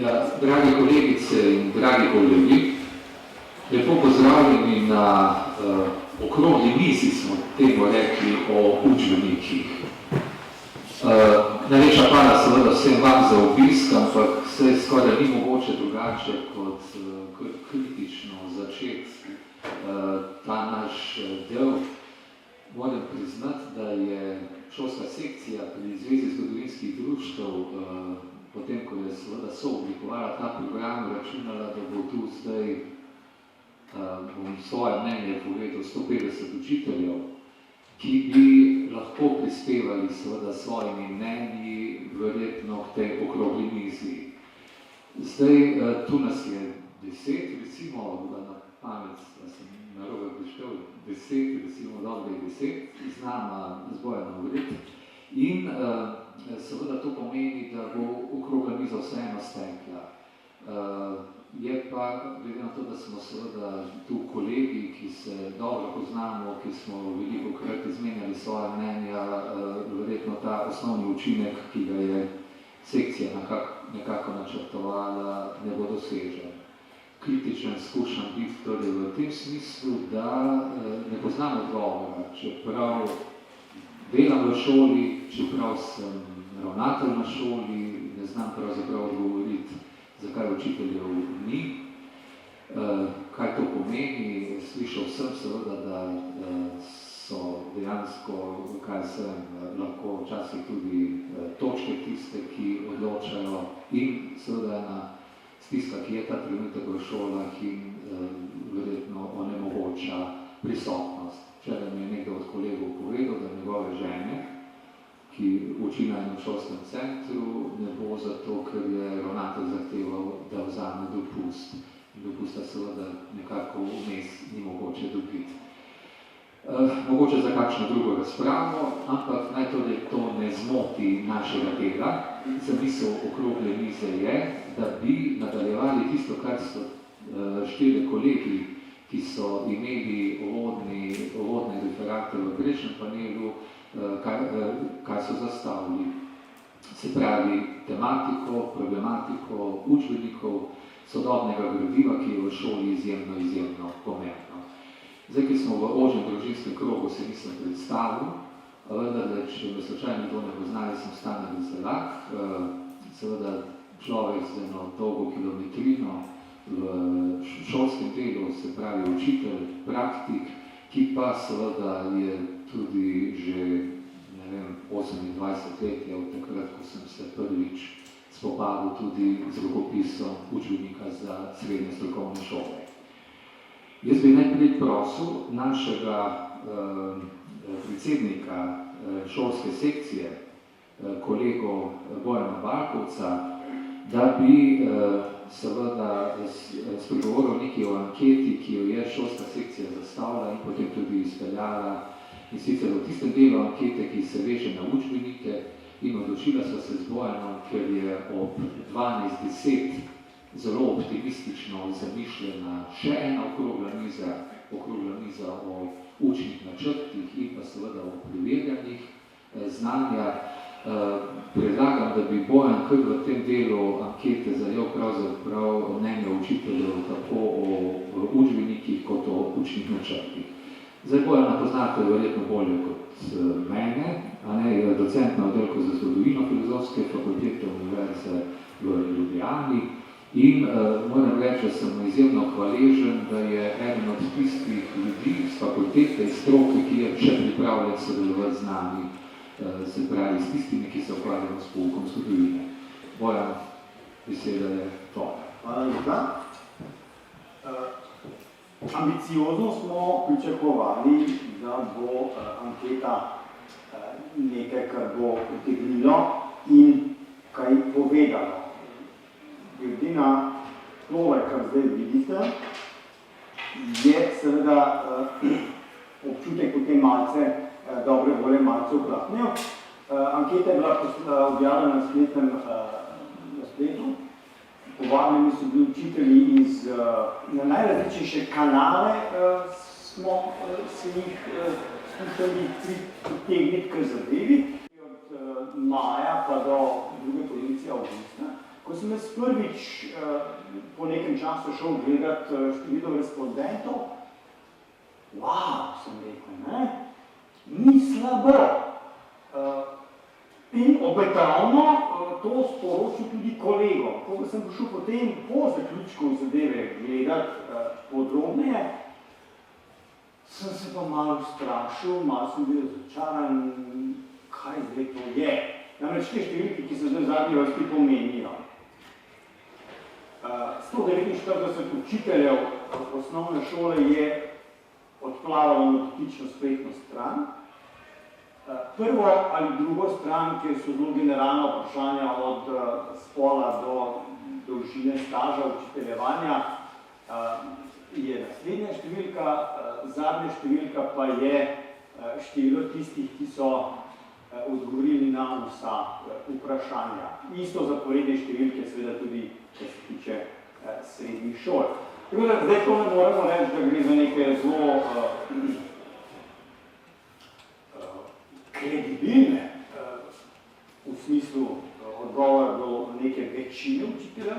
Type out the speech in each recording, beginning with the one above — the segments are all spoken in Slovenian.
Ja, dragi kolegice in dragi kolegi, lepo pozdravljeni na okrogli mizi, smo temu rekli, o učbenikih. Najlepša hvala seveda vsem vam za obisk, ampak se skoraj ni mogoče drugače kot kritično začeti ta naš del. Moram priznati, da je šolska sekcija pri Zvezi zgodovinskih društev, potem, ko je seveda sooblikovala ta program, računala, da bo tu zdaj, bom svoje mnenje povedal, 150 učiteljev, ki bi lahko prispevali seveda svojimi mnenji, verjetno k tej okrogli mizi. Zdaj, tu nas je 10, recimo, na pamet, da sem narobe prišel, 10, recimo dobrih 10, z nama Bojanom Vrit. In seveda to pomeni, da bo okrogla miza vseeno stekla. Je pa, glede na to, da smo seveda tu kolegi, ki se dobro poznamo, ki smo velikokrat izmenjali svoje mnenja, verjetno ta osnovni učinek, ki ga je sekcija nekako načrtovala, ne bo dosežen. Kritičen skušam biti torej v tem smislu, da ne poznam odgovora, čeprav delam v šoli, čeprav sem ravnatelj na šoli, ne znam pravzaprav odgovoriti, zakaj učiteljev ni, kaj to pomeni. Slišal sem seveda, da so dejansko, kaj sem, lahko včasih tudi točke tiste, ki odločajo in seveda ena stiska, ki je ta trenutek v šolah in verjetno onemogoča prisotnost. Včeraj mi je nekdo od kolegov povedal, da njegove žene, ki uči na enem šolskem centru, ne bo zato, ker je ravnatelj zahteval, da vzame dopust. Dopusta seveda nekako vmes ni mogoče dobiti. Mogoče za kakšno drugo razpravo, ampak naj torej to ne zmoti našega dela. Zamisel okrogle mize je, da bi nadaljevali tisto, kar so štiri kolegi, ki so imeli uvodne referate v prejšnjem panelu, kar so zastavili. Se pravi, tematiko, problematiko, učbenikov, sodobnega gradiva, ki je v šoli izjemno pomembno. Zdaj, ki smo v ožjem družinskem krogu, se nisem predstavil, vendar, če me slučajno kdo ne poznali, sem Stane Veselak, seveda človek z eno dolgo kilometrino v šolskem delu, se pravi učitelj, praktik, ki pa seveda je tudi že, ne vem, 28 let je od takrat, ko sem se prvič spopadal tudi z rokopisom učbenika za srednje strokovne šole. Jaz bi najprej prosil našega predsednika šolske sekcije, kolego Bojana Balkovca, da bi seveda spregovoril nekaj o anketi, ki jo je šolska sekcija zastavila in potem tudi izpeljala, in sicer v tistem delu ankete, ki se veže na učbenike, in odločila sva se z Bojanom, ker je ob 12:10 zelo optimistično zamišljena še ena okrogla miza o učnih načrtih in pa seveda o preverjanjih znanja. Predlagam, da bi Bojan kar v tem delu ankete zajel pravzaprav mnenje učiteljev tako o učbenikih kot o učnih načrtih. Zdaj Bojana poznate verjetno bolje kot mene, je docent na oddelku za zgodovino Filozofske fakultete Univerze v Ljubljani in moram reči, da sem izjemno hvaležen, da je eden od tistih ljudi z fakultete, iz stroke, ki je še pripravljen sodelovati z nami, se pravi s tistimi, ki se ukvarjamo s poukom zgodovine. Bojan, beseda je tvoja. Hvala lepa. Ambiciozno smo pričakovali, da bo anketa nekaj, kar bo utegnilo in kaj povedalo. Glede na tole, kar zdaj vidite, je seveda občutek potem malce dobre volje malce ohlapnil. Anketa je bila objavljena na spletu. Povabljeni so bili učitelji iz na najrazličnejše kanale, smo se jih skušali pritegniti k zadevi. Od maja pa do druge polovice avgusta Ko sem jaz prvič po nekem času šel gledati število respondentov, wow, sem rekel, ne, ni slabo. In obetavno to sporočil tudi kolegom. Ko sem prišel potem po zaključku zadeve gledati podrobneje, sem se pa malo strašil, malo sem bil razočaran, kaj zdaj to je. Namreč te številke, ki se zdaj v zadnji vrsti pomenijo. 149 učiteljev osnovne šole je odplavalo na dotično spletno stran. Prvo ali drugo stran, kjer so zelo generalna vprašanja od spola do dolžine staža učiteljevanja, je naslednja številka, zadnja številka pa je število tistih, ki so odgovorili na vsa vprašanja. Isto zaporedne številke seveda tudi, kar se tiče srednjih šol. Zdaj to ne moremo reči, da gre za nekaj zelo kredibilne v smislu odgovor do neke večine učitelja,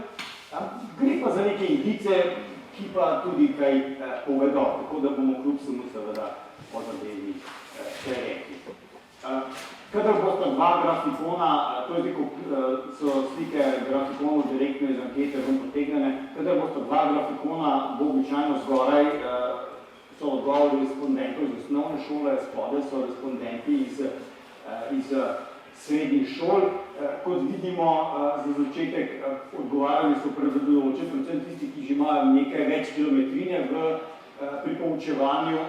gre pa za neke indice, ki pa tudi kaj povedo, tako da bomo kljub vsemu seveda o zadevi še rekli. Kadar bosta dva grafikona, to je tako, so slike grafikonov direktno iz ankete ven potegnjene, kadar bosta dva grafikona, bo običajno zgoraj so odgovori respondentov iz osnovne šole, spodaj so respondenti iz srednjih šol. Kot vidimo, za začetek odgovarjali so prevladujoče, predvsem tisti, ki že imajo nekaj več kilometrine pri poučevanju,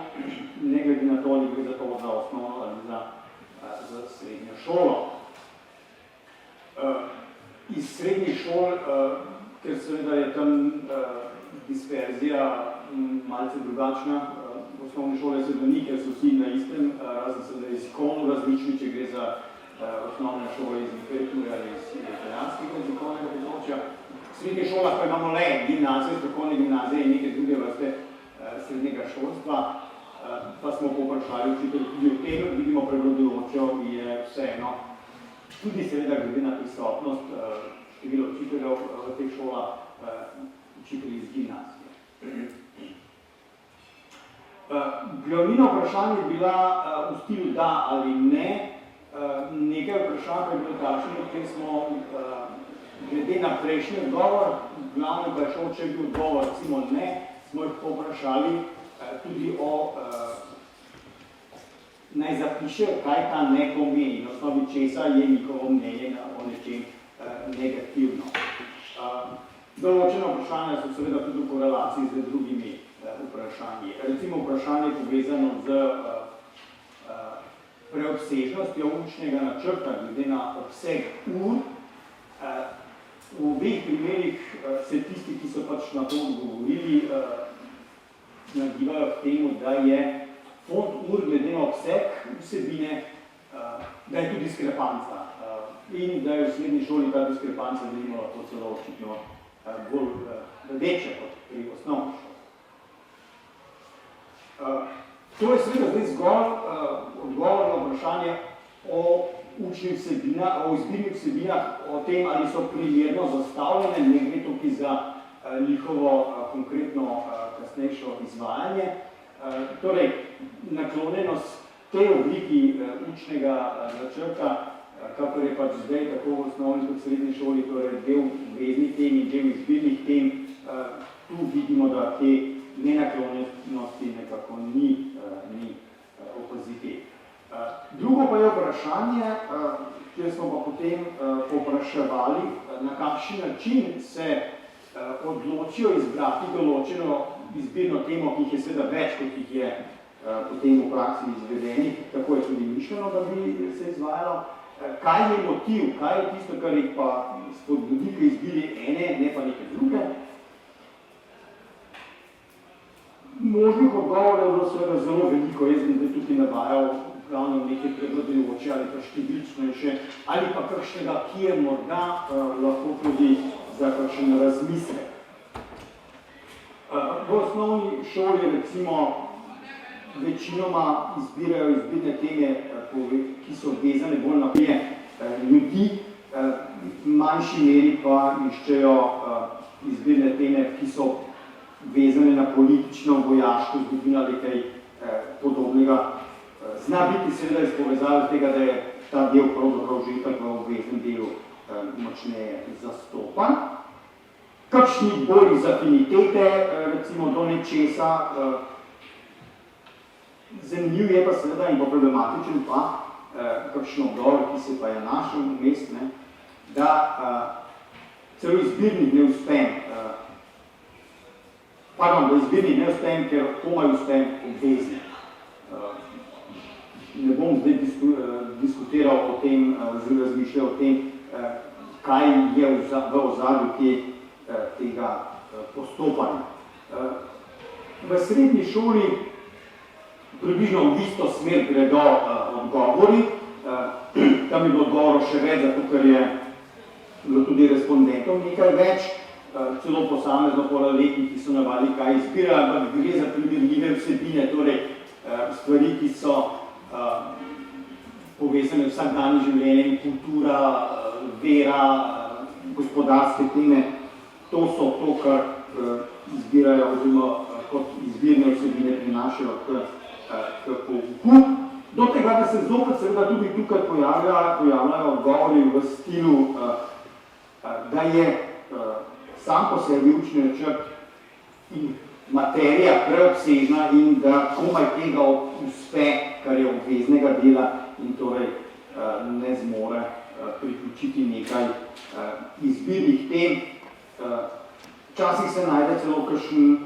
ne glede na to, ali gre za to za osnovno ali za srednjo šolo. Iz srednjih šol, ker seveda je tam disperzija malce drugačna, v osnovni šole se ni, ker so vsi na istem, razen seveda jezikovno različni, če gre za osnovne šole iz literature ali iz italijanskega jezikovnega področja. V srednjih šolah pa imamo le gimnazije, strokovne gimnazije in neke druge vrste srednjega šolstva, pa smo povprašali učitelji tudi o tem, vidimo prevladujočo je vseeno, tudi seveda glede na prisotnost število učiteljev v teh šolah, učitelji iz gimnazije. Glavnina vprašanja je bila v stilu da ali ne. Nekaj vprašanj pa je bilo takšnih, kjer smo glede na prejšnji odgovor, glavno pa je šel, če je bil odgovor recimo ne, smo jih povprašali tudi o naj zapišejo, kaj ta ne pomeni, na osnovi česa je njihovo mnenje o nečem negativno. Določena vprašanja so seveda tudi v korelaciji z drugimi vprašanji. Recimo vprašanje povezano z preobsežnostjo učnega načrta glede na obseg ur. V obeh primerih se tisti, ki so pač na to odgovorili, nagivajo k temu, da je fond ur glede na obseg vsebine, da je tu diskrepanca in da je v srednji šoli ta diskrepanca delimo lahko celo očitno bolj večja kot pri osnovni šoli. To je seveda zdaj zgolj odgovor na vprašanje o učnih vsebinah, o izbirnih vsebinah, o tem, ali so primerno zastavljene, ne gre tukaj za njihovo konkretno kasnejšo izvajanje. Torej, naklonjenost tej obliki učnega načrta, kakor je pač zdaj tako v osnovni kot srednji šoli, torej del obveznih tem in del izbirnih tem, tu vidimo, da te nenaklonjenosti nekako ni opaziti. Drugo pa je vprašanje, kjer smo pa potem povpraševali, na kakšen način se odločijo izbrati določeno izbirno temo, ki jih je seveda več, kot jih je potem v praksi izvedenih, tako je tudi mišljeno, da bi se izvajalo. Kaj je motiv, kaj je tisto, kar jih pa spodbudi k izbiri ene, ne pa neke druge. Možnih odgovorov je bilo seveda zelo veliko, jaz sem tukaj navajal glavno nekaj prevladujoče ali pa številčnejše, ali pa kakšnega, ki je morda lahko tudi za kakšen razmislek. V osnovni šoli recimo večinoma izbirajo izbirne teme, ki so vezane bolj na ljudi, v manjši meri pa iščejo izbirne teme, ki so vezane na politično, vojaško zgodovino ali kaj podobnega. Zna biti seveda iz povezave tega, da je ta del pravzaprav že itak v obveznem delu močneje zastopan. Kakšni bolj iz afinitete, recimo do nečesa, zanimiv je pa seveda in problematičen pa kakšen odgovor, ki se pa je našel vmes, da celo izbirni neuspem, da izbirni neuspem, ker komaj uspem obvezni. Ne bom zdaj diskutiral o tem, razmišljal o tem, kaj je v ozadju tega postopanja. V srednji šoli približno v isto smer gredo odgovori. Tam je bilo odgovorov še več, zato ker je bilo tudi respondentov nekaj več, celo posamezno pololetniki, ki so navali, kaj izbira, ampak gre za primerljive vsebine, torej stvari, ki so povezane z vsakdanjim življenjem, kultura, vera, gospodarske teme. To so to, kar izbirajo oziroma kot izbirne vsebine prinašajo k pouku. Do tega, da se zopet seveda tudi tukaj pojavljajo odgovori v stilu, da je sam po sebi učni načrt in materija preobsežna in da komaj tega uspe, kar je obveznega dela in torej ne zmore priključiti nekaj izbirnih tem. Včasih se najde celo kakšen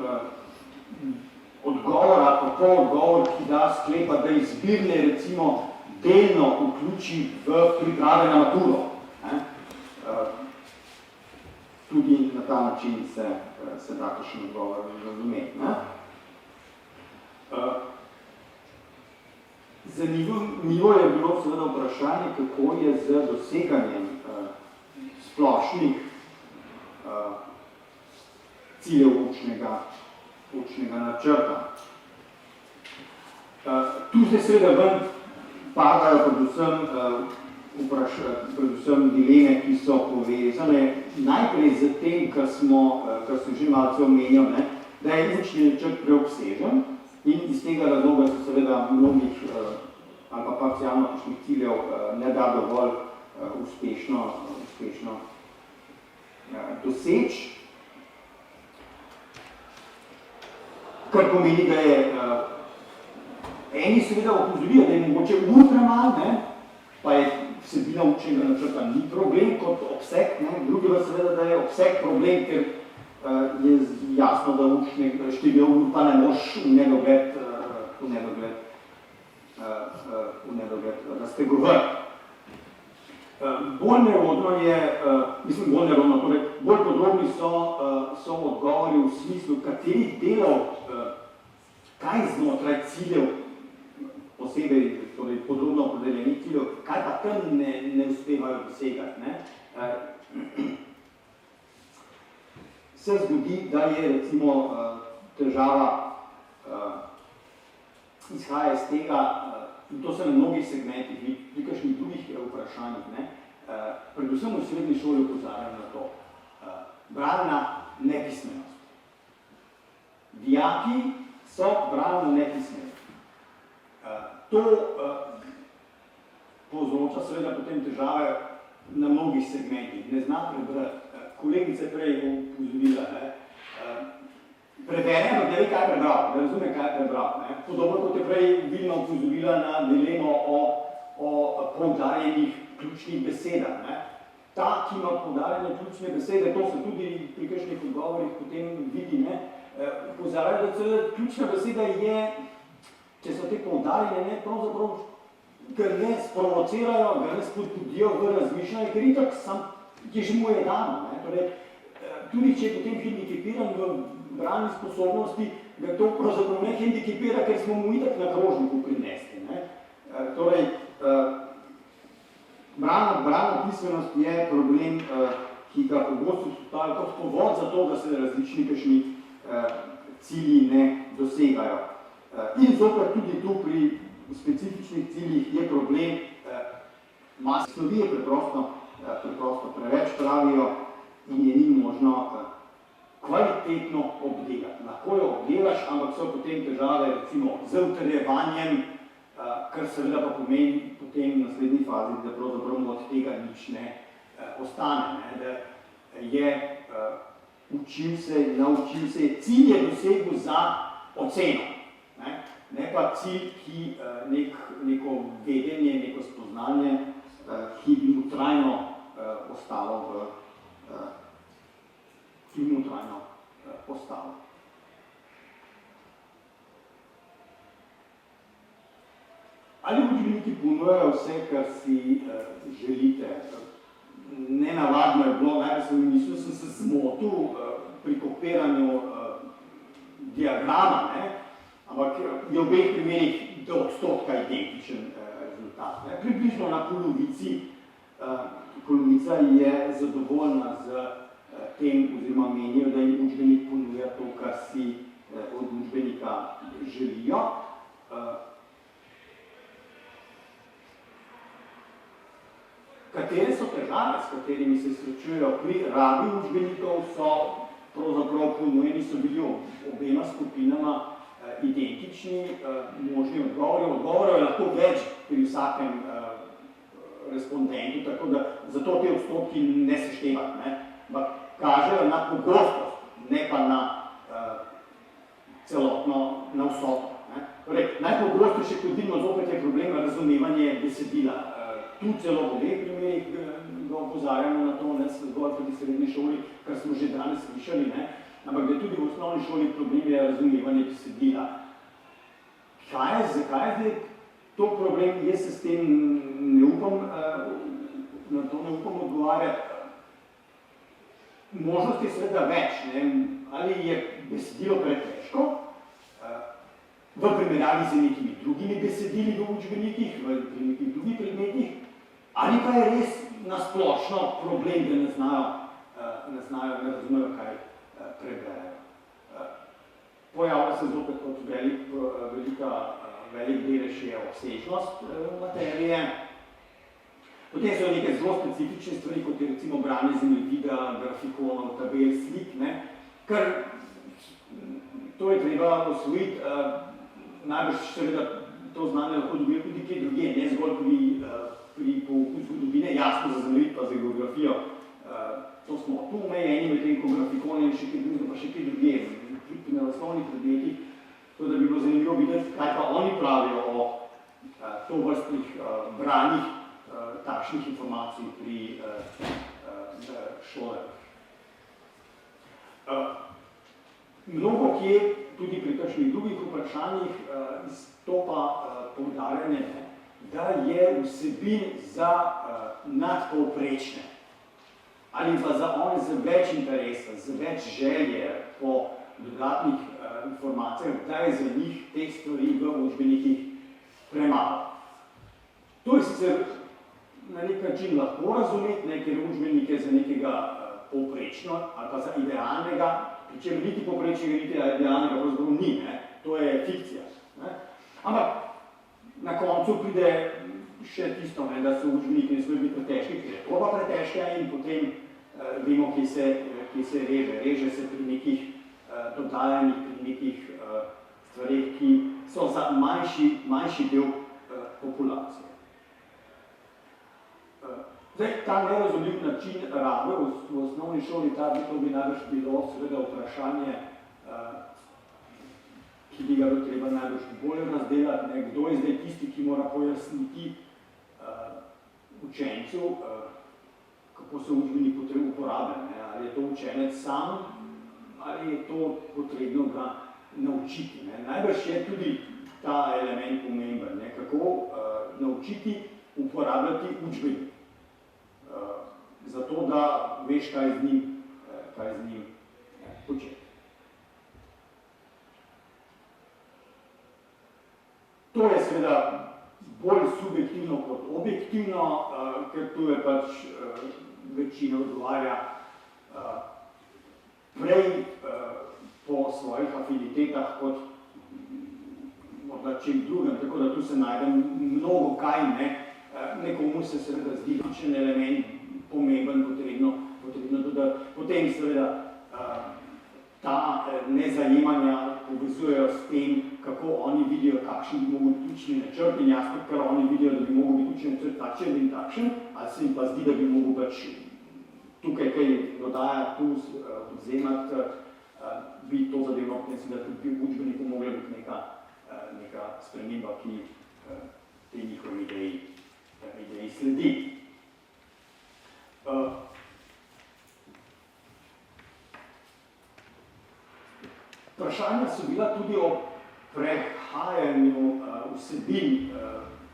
odgovor ali pa polodgovor, ki da sklepa, da izbirne recimo delno vključi v priprave na maturo. Tudi na ta način se da kakšen odgovor razumeti. Zanimivo je bilo seveda vprašanje, kako je z doseganjem splošnih ciljev učnega načrta. Tu se seveda ven padajo predvsem dileme, ki so povezane najprej z tem, kar sem že malce omenjal, da je učni načrt preobsežen in iz tega razloga se seveda mnogih ali pa parcialno kakšnih ciljev ne da dovolj uspešno doseči. Kar pomeni, da je eni seveda opozorijo, da je mogoče premalo, pa je vsebina učnega načrta ni problem kot obseg, drugi pa seveda, da je obseg problem, ker je jasno, da število ur pa ne moš v nedogled raztegovati. Bolj podrobni so odgovori v smislu, katerih delov, kaj znotraj ciljev, posebej torej podrobno opredeljenih ciljev, kaj pa tam ne uspevajo dosegati. Se zgodi, da je recimo težava izhaja iz tega, in to se na mnogih segmentih, pri kakšnih drugih vprašanjih, predvsem v srednji šoli opozarjam na to. Bralna nepismenost. Dijaki so bralno nepismeni. To povzroča seveda potem težave na mnogih segmentih. Ne zna prebrati. Kolegica prej upozorila, preverjeno, da ve, kaj je prebral, da razume, kaj je prebral. Podobno kot je prej Vilma upozorila na dilemo o poudarjenih ključnih besedah. Ta, ki ima poudarjene ključne besede, to se tudi pri kakšnih odgovorih potem vidi, pozarjajo, da celo ključna beseda je, če so te poudarjene, pravzaprav, ker ne sprovocirajo, ga ne spodbudijo v razmišljanje, ker itak je že mu je dano. Torej, tudi če je potem hendikepiran v bralni sposobnosti, ga to pravzaprav ne hendikepira, ker smo mu itak na krožniku prinesli. Torej, bralna pismenost je problem, ki ga pogosto izpostavlja kot povod za to, da se različni kakšni cilji ne dosegajo. In zopet tudi tu pri specifičnih ciljih je problem, snovi je preprosto preprosto preveč pravijo in je ni možno kvalitetno obdelati. Lahko jo obdelaš, ampak so potem težave recimo z utrjevanjem, kar seveda pa pomeni potem v naslednji fazi, da pravzaprav od tega nič ne ostane. Ne? Da je učil se, naučil se, cilj je dosegel za oceno. Ne pa cilj, ki neko vedenje, neko spoznanje, ki bi mu trajno ostalo Ali učbeniki ponujajo vse, kar si želite? Nenavadno je bilo, najprej sem mislil, sem se zmotil pri kopiranju diagrama, ne? Ampak je v obeh primerih do odstotka identičen rezultat. Ne? Približno na polovica je zadovoljna z tem, oziroma menijo, da jim učbenik ponuja to, kar si od učbenika želijo. Katere so težave, s katerimi se srečujejo pri rabi učbenikov, so pravzaprav ponujeni, so bili obema skupinama identični, možni odgovori. Odgovorov je lahko več pri vsakem respondentu, tako da zato te odstotki ne seštevati, ampak kažejo na pogostost, ne pa na celotno, na vsoto. Torej, najpogostejše, kot vidimo, zopet je problem razumevanje besedila. Tu celo v obeh primerih ga opozarjamo na to, ne zgolj tudi v srednji šoli, kar smo že danes slišali, ne? Ampak da tudi v osnovni šoli problem je razumevanje besedila. Zakaj je zdaj to problem? Jaz se s tem na to ne upam odgovarjati. Možnosti je seveda več, ne? Ali je besedilo pretežko, v primerjavi z nekimi drugimi besedili v učbenikih, v nekih drugih predmetih, ali pa je res nasplošno problem, da ne razumejo, kaj preberejo. Pojavlja se zopet kot velik delež je obsežnost materije. Potem so neke zelo specifične stvari, kot je recimo branje zemljevida, grafikonov, tabel, slik, ne? Ker to je treba osvojiti, najbrž seveda to znanje lahko dobijo tudi kje drugje, ne zgolj pri pouku zgodovine, jasno za zemljevid pa za geografijo. To smo tu omejeni, medtem ko grafikone in še kje drugje, pa še kje drugje, pri naravoslovnih predmetih, tako da bi bilo zanimivo videti, kaj pa oni pravijo o tovrstnih branjih takšnih informacij pri šolah. Mnogo kje, tudi pri kakšnih drugih vprašanjih, izstopa poudarjanje, da je vsebin za nadpovprečne ali pa za one z več interesa, z več želje po dodatnih informacijah, da je za njih teh stvari v učbenikih premalo. To je sicer na nek način lahko razumeti, ker učbenike za nekega povprečno ali pa za idealnega, pri čem niti povprečnega, niti idealnega pravzaprav ni, to je fikcija. Ampak na koncu pride še tisto, da so učbeniki ne smejo biti pretežki, ker je to pa pretežka in potem vemo, kje se reže. Reže se pri nekih dodajanjih, pri nekih stvareh, ki so za manjši del populacije. Zdaj, ta nerazumljiv način rabe v osnovni šoli, to bi najbrž bilo seveda vprašanje, ki bi ga treba najbrž bolj razdelati, kdo je zdaj tisti, ki mora pojasniti učencu, kako se učbenik uporablja, ali je to učenec sam, ali je to potrebno ga naučiti. Najbrž je tudi ta element pomemben, kako naučiti uporabljati učbenik. Zato, da veš, kaj z njim početi. To je seveda bolj subjektivno kot objektivno, ker tu je pač večina odgovarja prej po svojih afinitetah kot morda čem drugem, tako da tu se najdem mnogo kaj, nekomu se seveda zdi ključen element pomemben, potrebno dodati. Potem seveda ta nezajemanja povezujejo s tem, kako oni vidijo, kakšen bi mogel biti učni načrt in jasno, ker oni vidijo, da bi mogel biti učni načrt takšen in takšen, ali se jim pa zdi, da bi mogel pač tukaj kaj dodajati, tu vzemati, bi to zadevno, potem se da tudi v učbeniku mogla biti neka sprememba, ki tej njihovi ideji sledi. Vprašanja so bila tudi o prehajanju vsebin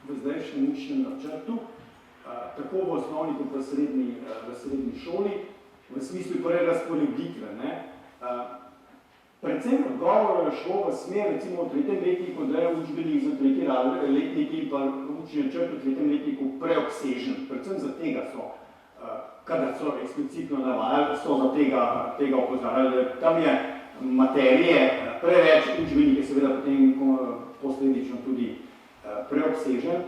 v zdajšnjem učnem načrtu, tako v osnovni kot v srednji šoli, v smislu prerazporeditve. Predvsem odgovor je šlo v smer, recimo v tretjem letniku, da je učbenik za tretji letnik in pa učni načrt v tretjem letniku preobsežen. Predvsem za tega so, kadar so eksplicitno navajali, so za tega opozarjali. Tam je materije preveč, učbenik je seveda potem posledično tudi preobsežen,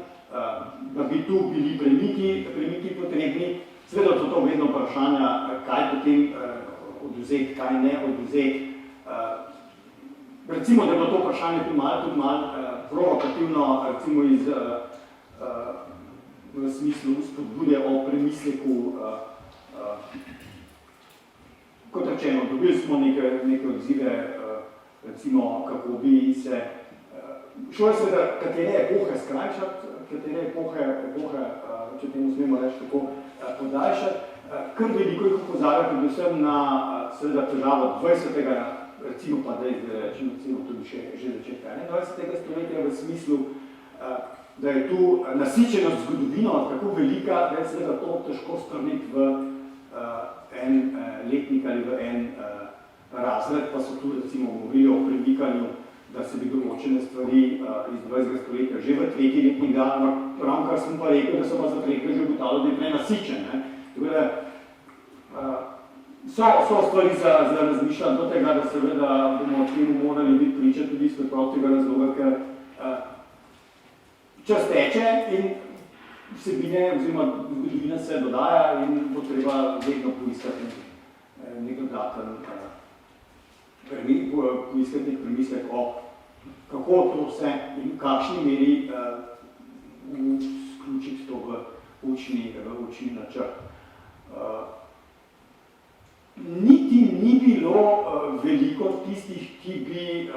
da bi tu bili premiki potrebni. Seveda so to vedno vprašanja, kaj potem odvzeti, kaj ne odvzeti. Recimo, da je bilo to vprašanje tudi malo provokativno, recimo v smislu spodbude o premisleku. Kot rečeno, dobili smo neke odzive, recimo, kako bi se šlo je seveda, katere epohe skrajšati, katere epohe, če temu smemo reči tako, podaljšati. Kar veliko jih opozarja predvsem na seveda težavo 20. recimo pa rečimo tudi že začetka 21. stoletja v smislu, da je tu nasičenost zgodovino tako velika, da je seveda to težko strniti v en letnik ali v en razred, pa so tu recimo govorili o premikanju, da se bi določene stvari iz 20. stoletja že v tretji letnik dali, ravno kar sem pa rekel, da so pa za tretji že ugotavljali, da je prenasičen. So stvari za razmišljati do tega, da seveda bomo temu morali biti priča tudi iz preprostega razloga, ker čas teče in vsebine oziroma zgodovina se dodaja in bo treba vedno poiskati nek dodaten premislek o kako to vse in v kakšni meri vključiti to v učni načrt. Niti ni bilo veliko tistih, ki bi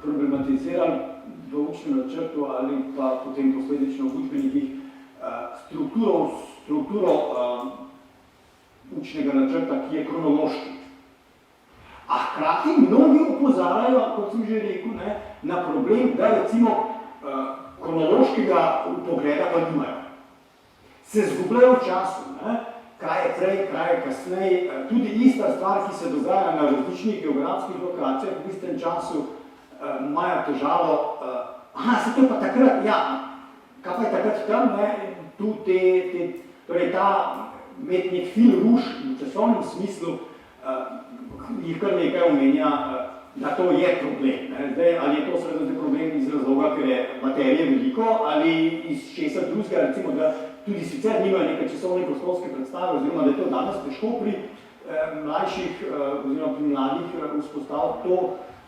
problematizirali v učnem načrtu ali pa potem posledično v učbenikih strukturo učnega načrta, ki je kronološki. A hkrati mnogi opozarjajo, kot sem že rekel, na problem, da recimo kronološkega pogleda pa nimajo. Se zgubljajo v času, kaj je prej, kaj je kasneje, tudi ista stvar, ki se dogaja na različnih geografskih lokacijah, v istem času imajo težavo, se to pa takrat, kaj pa je takrat tam, tu torej ta med nek fil ruš v časovnem smislu jih kar nekaj omenja, da to je problem. Zdaj, ali je to seveda problem iz razloga, ker je materije veliko, ali iz česa drugega, recimo, da tudi sicer nimajo neke časovne prostorske predstave, oziroma da je to danes težko pri mlajših oziroma pri mladih vzpostaviti,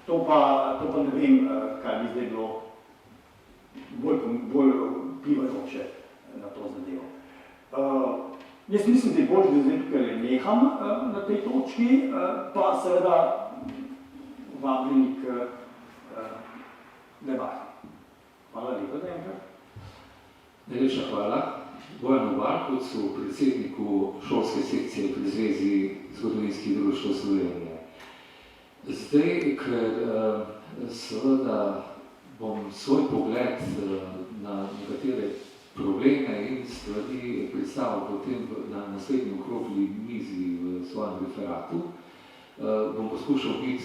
to pa ne vem, kaj bi zdaj bilo bolj vplivajoče na to zadevo. Jaz mislim, da je bolj, da zdaj tukaj neham na tej točki, pa seveda vabljeni k debati. Hvala lepa za enkrat. Najlepša hvala Bojanu Barkovcu, predsedniku šolske sekcije pri Zvezi zgodovinskih društv Slovenije. Zdaj, ker seveda bom svoj pogled na nekatere probleme in stvari predstavil potem na naslednji okrogli mizi v svojem referatu, bom poskušal biti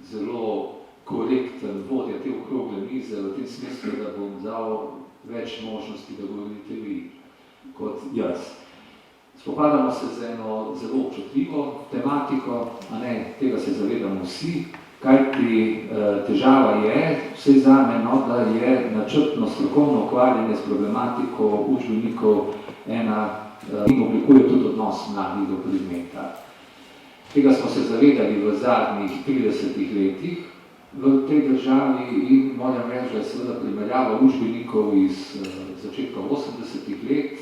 zelo korekten vodja te okrogle mize v tem smislu, da bom dal več možnosti, da govorite vi kot jaz. Spopadamo se z eno zelo občutljivo tematiko, tega se zavedamo vsi, kajti težava je, vsaj zame, da je načrtno strokovno ukvarjanje s problematiko učbenikov ena in oblikuje tudi odnos mladih do predmeta. Tega smo se zavedali v zadnjih 30 letih v tej državi in moram reči, da je seveda primerjava učbenikov iz začetka 80-ih let,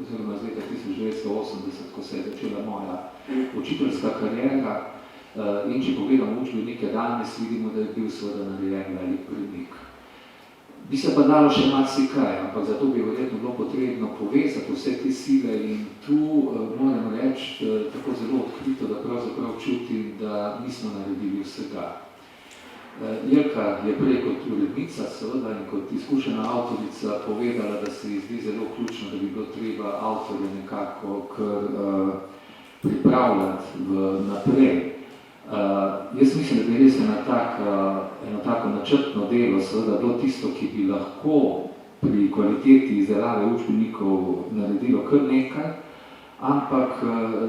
oziroma z leta 1980, ko se je začela moja učiteljska kariera. In če pogledamo učbenike danes, vidimo, da je bil seveda narejen velik premik. Bi se pa dalo še marsikaj, ampak zato bi verjetno bilo potrebno povezati vse te sile in tu moram reči tako zelo odkrito, da pravzaprav čutim, da nismo naredili vsega. Jelka je prej kot urednica seveda in kot izkušena avtorica povedala, da se ji zdi zelo ključno, da bi bilo treba avtorje nekako kar pripravljati naprej. Jaz mislim, da bi res eno tako načrtno delo seveda bilo tisto, ki bi lahko pri kvaliteti izdelave učbenikov naredilo kar nekaj, ampak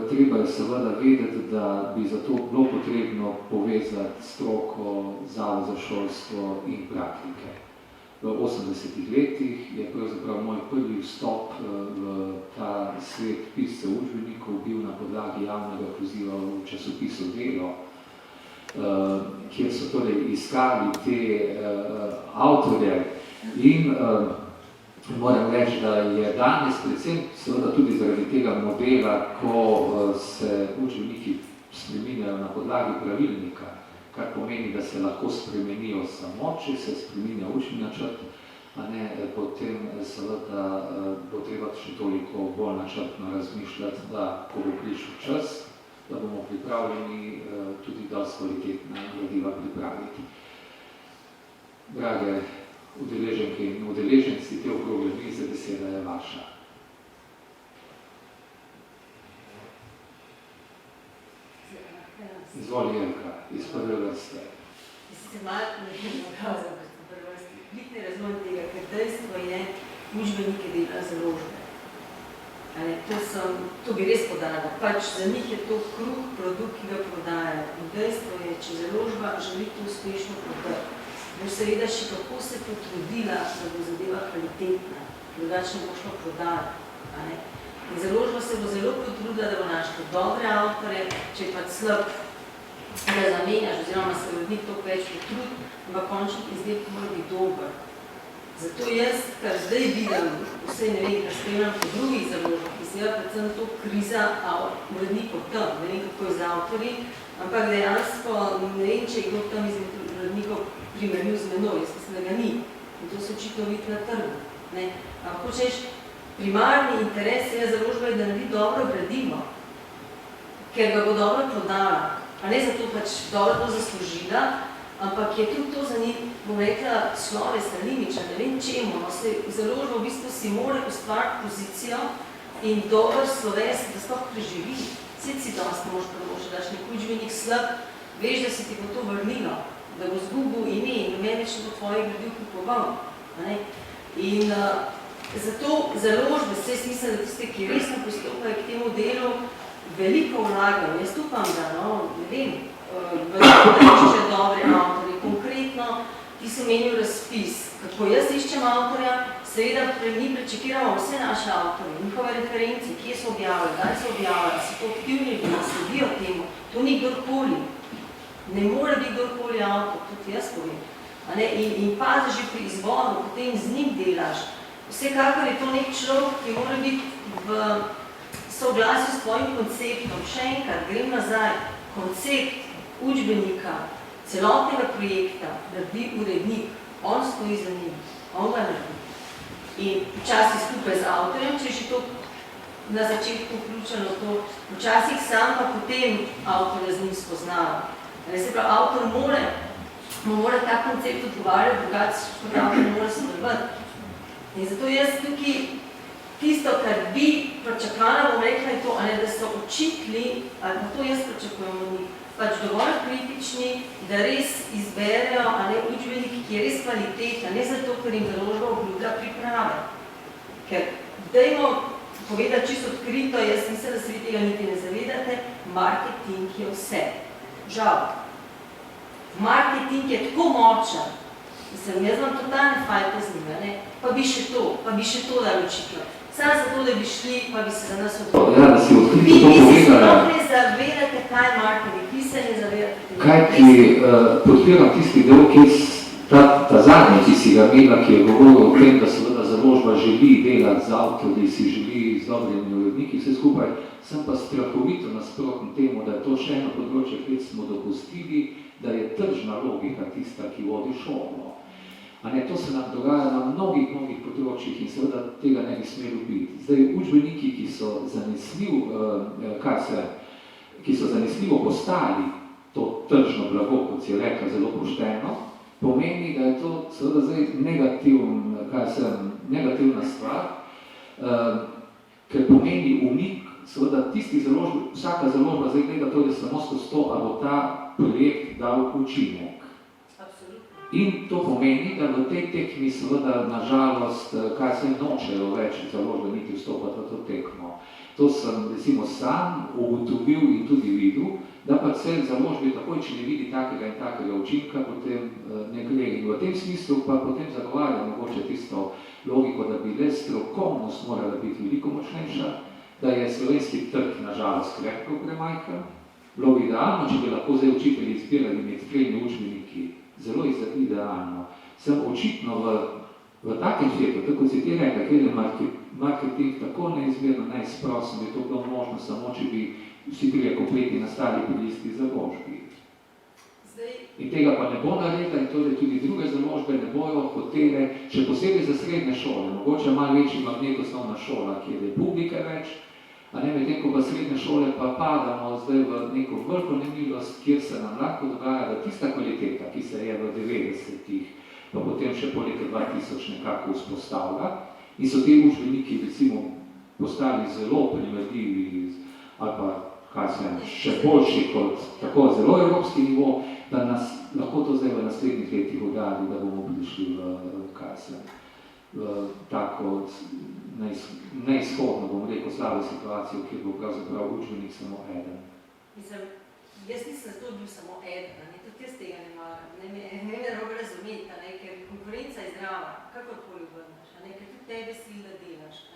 treba je seveda vedeti, da bi zato bilo potrebno povezati stroko, zavod za šolstvo in praktike. V 80-ih letih je pravzaprav moj prvi vstop v ta svet piscev učbenikov bil na podlagi javnega poziva v časopisu Delo, kjer so torej iskali te avtorje in moram reči, da je danes predvsem seveda tudi zaradi tega modela, ko se učbeniki spreminjajo na podlagi pravilnika, kar pomeni, da se lahko spremenijo samo, če se spreminja učni načrt, a ne potem seveda bo treba še toliko bolj načrtno razmišljati, da ko bo prišel čas, da bomo pripravljeni tudi dosti kvalitetna gradiva pripraviti. Drage udeleženke in udeleženci, te okrogle mize, beseda je vaša. Izvoli, Jelka, iz prve vrste. Se malo nekaj nakazal, kot v prve vrste. Bitne razvoj tega, ker dejstvo je, učbenike dela založbe. To bi res podala. Pač za njih je to kruh produkt, ki ga prodajajo. In dejstvo je, če založba želi to uspešno prodati, bo seveda še kako se potrudila, da bo zadeva kvalitetna, drugače ne bo šlo prodajati. In založba se bo zelo potrudila, da bo našla dobre avtorje, če je pač slab, da zamenjaš, oziroma se urednik toliko več potrud, ampak končni izdelek mora biti dober. Zato jaz, kar zdaj vidim, vse ne vem, kar spremljam po drugih založbah, ki se je predvsem to kriza urednikov tam, ne vem, kako je z avtorji, ampak dejansko ne vem, če je kdo tam iz urednikov primerljiv z menoj, jaz mislim, da ga ni. In to se očitno vidi na trgu. Ampak hočeš, primarni interes je založba, da naredi dobro gradivo, ker ga bo dobro prodala. A ne zato pač dobro to zaslužila, ampak je tudi to za njih, bom rekla, slovesna, limična, ne vem čemu. Založba v bistvu si mora ustvariti pozicijo in dober sloves, da sploh preživi. Vse si danes ne možeš prvošati, daš nek učbenik slab, veš, da se ti bo to vrnilo, da bo zgubil ime in meni več ne bo tvojih gradiv kupoval. In zato založbe, vse mislim, da tiste, ki resno pristopajo k temu delu, veliko vlagajo. Jaz upam, da, ne vem, išče dobre avtorje. Konkretno, ti si omenil razpis. Kako jaz iščem avtorja, seveda mi prečekiramo vse naše avtorje, njihove reference, kje so objavili, kdaj so objavili, so to aktivni ljudje, sledijo temu. To ni kdorkoli. Ne more biti kdorkoli avtor, tudi jaz povem. In pazi že pri izboru, potem z njim delaš. Vsekakor je to nek človek, ki mora biti v soglasju s tvojim konceptom. Še enkrat, grem nazaj. Koncept učbenika, celotnega projekta, naredi urednik. On stoji za njim. On ga naredi. In včasih skupaj z avtorjem, če je še to na začetku vključeno to, včasih sam pa potem avtorja z njim spoznava. Se pravi, avtor mora ta koncept odgovarjati, drugače kot avtor mora sodelovati. In zato jaz tukaj tisto, kar bi pričakovala, bom rekla, je to, da so učitelji, ali pa to jaz pričakujem od njih, pač dovolj kritični, da res izberejo učbenik, ki je res kvaliteten, ne zato, ker jim založba obljublja priprave. Ker dajmo povedati čisto odkrito, jaz mislim, da se vi tega niti ne zavedate, marketing je vse. Žal. Marketing je tako močen, jaz imam totalne fajte z njega, pa bi še to dali učitelj. Sam zato, da bi šli, pa bi se za nas odprli. Ja, da si odkrito Vi to se povedala. sploh ne zavedate, kaj je marketing, vi se ne zavedate. Kaj ti podpiram tisti del, ki ta zadnji, ki si ga imela, ki je govoril o tem, da seveda založba želi delati z avtorji, si želi z dobrimi uredniki, vse skupaj, sem pa strahovito nasprotno temu, da je to še eno področje, kjer smo dopustili, da je tržna logika tista, ki vodi šolo. A ne, to se nam dogaja na mnogih področjih in seveda tega ne bi smelo biti. Zdaj, učbeniki, ki so zanesljivo postali to tržno blago, kot si rekla, zelo pošteno, pomeni, da je to seveda zdaj negativna stvar, ker pomeni umik, seveda tistih založb, vsaka založba zdaj gleda to, da samo skozi to, ali bo ta projekt dal učinek. In to pomeni, da v tej tekmi seveda nažalost, kaj se nočejo več založbe niti vstopati v to tekmo. To sem recimo sam ugotovil in tudi videl, da pa se založbi takoj, če ne vidi takega in takega učinka, potem ne gre. In v tem smislu pa potem zagovarja mogoče tisto logiko, da bi le strokovnost morala biti veliko močnejša, da je slovenski trg nažalost krepko premajhen. Bilo bi idealno, če bi lahko zdaj učitelji izbirali med 3 učbeniki, zelo idealno. Sem očitno v takem svetu, tako si ti rekla, kjer je marketing tako neizmerno neizprosen, bi to bilo možno samo, če bi vsi trije kompleti nastali pri isti založbi. In tega pa ne bo naredila in torej tudi druge založbe ne bojo hotele, še posebej za srednje šole, mogoče malo večji magnet osnovna šola, kjer je publike več, a ne medtem, ko pa srednje šole pa padamo zdaj v neko veliko nemilost, kjer se nam lahko dogaja, da tista kvaliteta, ki se je v 90-ih, pa potem še po leta 2000 nekako vzpostavlja, in so ti učbeniki recimo postali zelo primerljivi ali pa, kaj se še boljši kot tako zelo evropski nivo, da nas lahko to zdaj v naslednjih letih udari, da bomo prišli v tako neizhodno, bom rekel, slabo situacijo, kjer bo pravzaprav učbenik samo eden. Mislim, jaz nisem na to bil samo eden, tudi jaz tega ne maram. Ne me robe razumeti, ker konkurenca je zdrava, kakorkoli obrneš, ker tudi tebe sil, da delaš.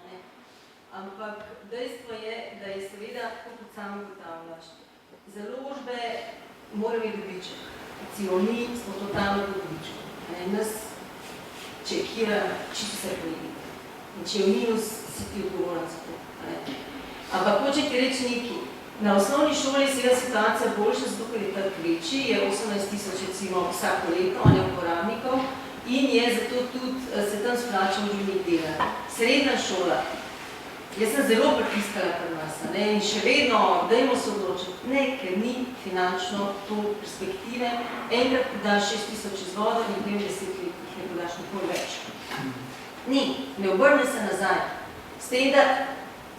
Ampak dejstvo je, da je seveda, kot samo ugotavljaš, založbe morajo biti dobiček. Recimo, mi smo totalno dobički. Nas čekira čisto vse projekt. In če je minus, si ti odgovoren za to. Ampak hoče ti reči nekaj. Na osnovni šoli je seveda situacija boljša, zato ker je trg večji, je 18 000 recimo vsako leto uporabnikov in je zato tudi se tam splača učbenik delati. Srednja šola. Jaz sem zelo pritiskala pri nas in še vedno, dajmo se odločiti, ne, ker ni finančno to perspektive, enkrat podaš 6000 iz vodo in potem 10 let jih ne podaš nikoli več. Ni, ne obrne se nazaj. S tem, da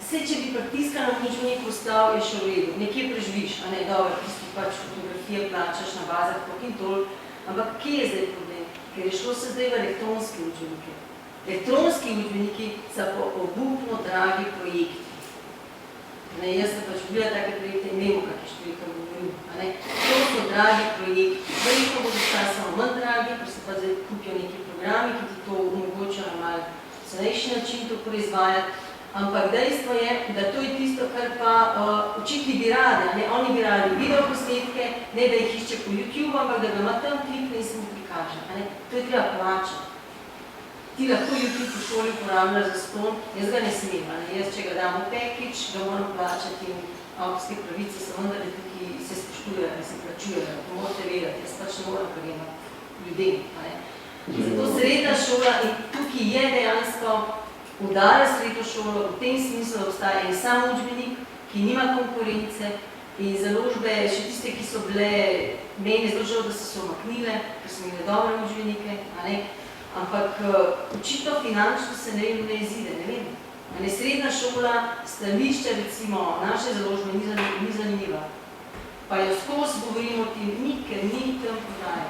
vse, če bi pritiskala v učbenik postal, je še v redu, nekje preživiš, a ne, dobro, tisti pač fotografije plačaš na bazah, tok in tol, ampak kje je zdaj problem? Ker je šlo se zdaj v elektronske učbenike. Elektronski učbeniki so pa obupno dragi projekti. Jaz sem pač bila take projekte in nemo, kakšne številke govorim. To so dragi projekti. Verjetno bodo stali samo manj dragi, ker se pa zdaj kupijo neki programi, ki ti to omogočajo na malo cenejši način to proizvajati. Ampak dejstvo je, da to je tisto, kar pa učitelji bi radi. Oni bi radi videoposnetke, ne da jih išče po YouTube, ampak da ga ima tam klikne in se mu prikaže. To je treba plačati. Ti lahko YouTube v šoli uporabljaš za ston, jaz ga ne smem. Jaz, če ga dam v package, ga moram plačati in avtorske pravice so vendar, da tukaj se spoštujejo in se plačujejo. To morate vedeti, jaz pač ne moram prejemati ljudem. Zato srednja šola in tukaj je dejansko udara srednjo šolo v tem smislu, da obstaja en sam učbenik, ki nima konkurence in založbe, še tiste, ki so bile, meni zelo žal, da so se omaknile, ker so imeli dobre učbenike, ampak očitno finančno se ne izide, ne vem. Srednja šola, stališče recimo naše založbe ni zanimiva. Pa jo skozi govorimo o tem, ker ni tam prodaje.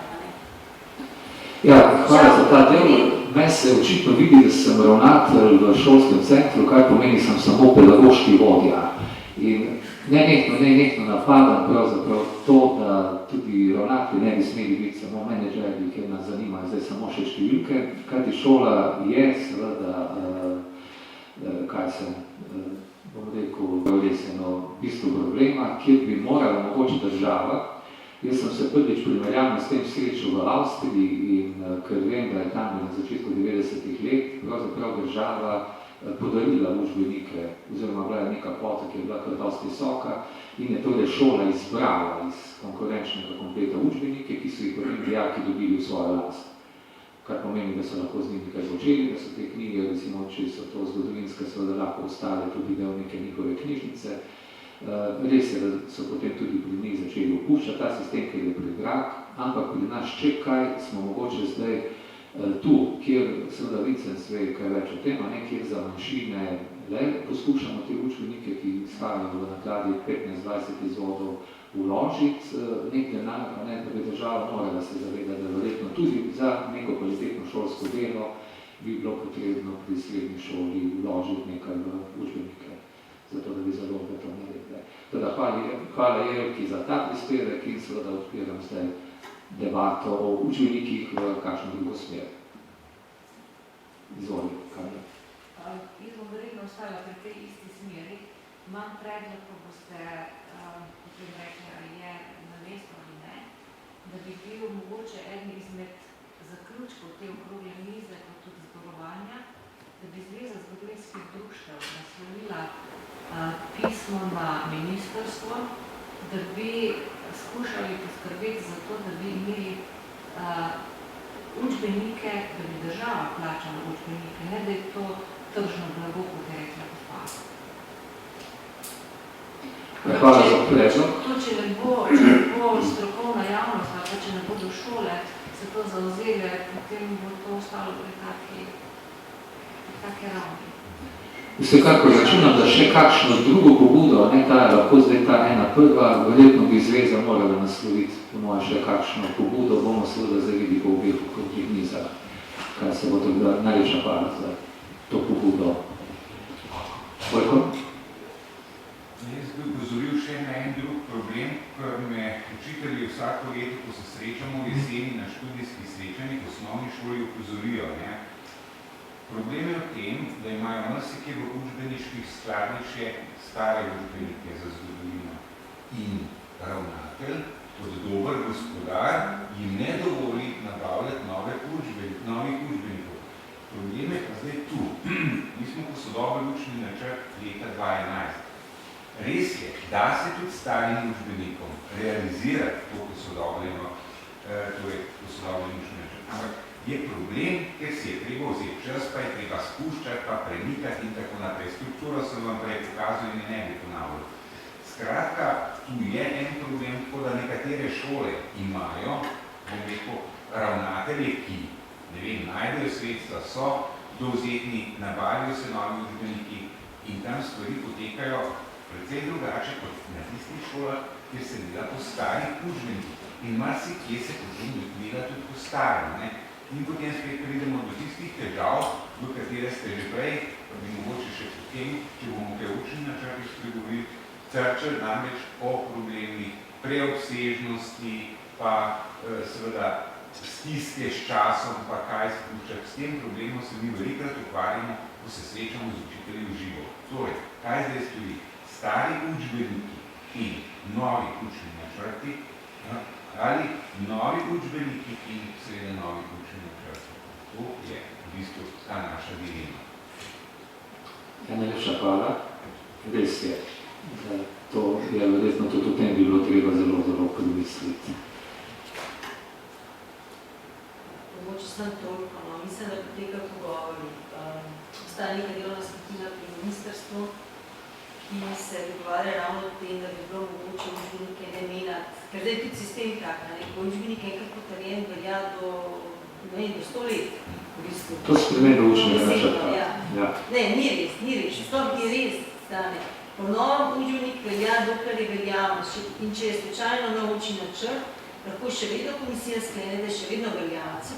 Ja, hvala za ta del. Meni se očitno vidi, da sem ravnatelj v šolskem centru, kaj pomeni, sem samo pedagoški vodja. In nenehno napadam pravzaprav to, da tudi ravnatelji ne bi smeli biti samo menedžerji, ker nas zanimajo zdaj samo še številke, kajti šola je seveda, kaj državah. Jaz sem se prvič primerjalno s tem srečal v Avstriji in ker vem, da je tam na začetku 90-ih let pravzaprav država podarila učbenike, oziroma bila je neka kvota, ki je bila kar dosti visoka in je torej šola izbrala iz konkurenčnega kompleta učbenike, ki so jih potem dijaki dobili v svojo last. Kar pomeni, da so lahko z njimi kaj počeli, da so te knjige, recimo, če so to zgodovinske, seveda lahko ostale tudi del neke njihove knjižnice. Res je, da so potem tudi pri njih začeli opuščati ta sistem, ker je predrag, ampak pri nas če kaj smo mogoče zdaj tu, kjer seveda Vincent ve kaj več o tem, kjer za manjšine le poskušamo te učbenike, ki izhajajo v nakladi 15-20 izvodov, vložiti nek denar, da bi država morala se zavedati, da verjetno tudi za neko kvalitetno šolsko delo bi bilo potrebno pri srednji šoli vložiti nekaj v učbenike, zato da bi založbe to naredile. Teda hvala Jelki za ta prispevek in seveda odpiram zdaj debato o učbenikih v kakšno drugo smer. Izvoli, Karla. Jaz bom verjetno ostala pri tej isti smeri. Imam predlog, ko boste potem rekli, ali je na mesto ali ne, da bi bil mogoče eden izmed zaključkov te okrogle mize, kot tudi zborovanja, da bi Zveza zgodovinskih društev naslovila pismo na ministrstvo, da bi skušali poskrbeti za to, da bi imeli učbenike, da bi država plačala učbenike, ne da je to tržno blago, kot je rekla gospa. Hvala za predlog. Če ne bo strokovna javnost, ali če ne bodo šole se to zauzele, potem bo to ostalo pri take ravni. Vsekakor računam, da še kakšno drugo pobudo, ta je lahko zdaj ta ena prva, verjetno bi Zveza morala nasloviti, po moje še kakšno pobudo, bomo seveda zavidi po obeh okrogih mizah, kaj se bo tako najlepša hvala za to pobudo. Vojko? Jaz bi upozoril še na en drug problem, ker me učitelji vsako leto, ko se srečamo v jeseni na študijskih srečanjih v osnovni šoli, upozorijo. Problem je v tem, da imajo marsikje v učbeniških skladih še stare učbenike za zgodovino. In ravnatelj, kot dober gospodar, jim ne dovoli nabavljati novih učbenikov. Problem je pa zdaj tu. Mi smo posodobili učni načrt leta 2011. Res je, da se tudi starim učbenikom realizirati to posodobljeno učni načrt. Ampak je problem, ker si je treba vzeti čas, pa je treba spuščati, pa premikati in tako naprej. Strukturo sem vam prej pokazal in ne bi ponavljal. Skratka, tu je en problem, tako da nekatere šole imajo, bom rekel, ravnatelje, ki, najdejo sredstva, so dovzetni, nabavijo se novi učbeniki in tam stvari potekajo precej drugače kot na tistih šolah, kjer se dela po starih učbenikih. In marsikje se potem dela tudi po starem. In potem spet pridemo do tistih težav, v katere ste že prej, pa bi mogoče še potem, če bomo kaj učni načrti spregovorili, trčali namreč o problemih preobsežnosti, pa seveda stiske s časom, pa kaj spuščati. S tem problemom se mi velikrat ukvarjamo, ko se srečamo z učitelji v živo. Torej, kaj zdaj stoji? Stari učbeniki in novi učni načrti, ali novi učbeniki in seveda novi učni načrti. To je v bistvu ta naša dilema. Najlepša hvala. Res je. To je verjetno tudi o tem bi bilo treba zelo premisliti. Mogoče sem toliko, mislim, da poteka pogovori. Obstaja neka delovna skupina pri ministrstvu, ki se dogovarja ravno o tem, da bi bilo mogoče učbenike ne menjati. Ker zdaj je tudi sistem tak, ko učbenik enkrat potrjen velja do 100 let. To spremembe učnega načrta. Ne, ni res. Sploh ni res, stane. Po novem učbenik velja, dokler je veljavnost. In če je slučajno nov učni načrt, lahko še vedno komisija sklene, da je še vedno veljavnost.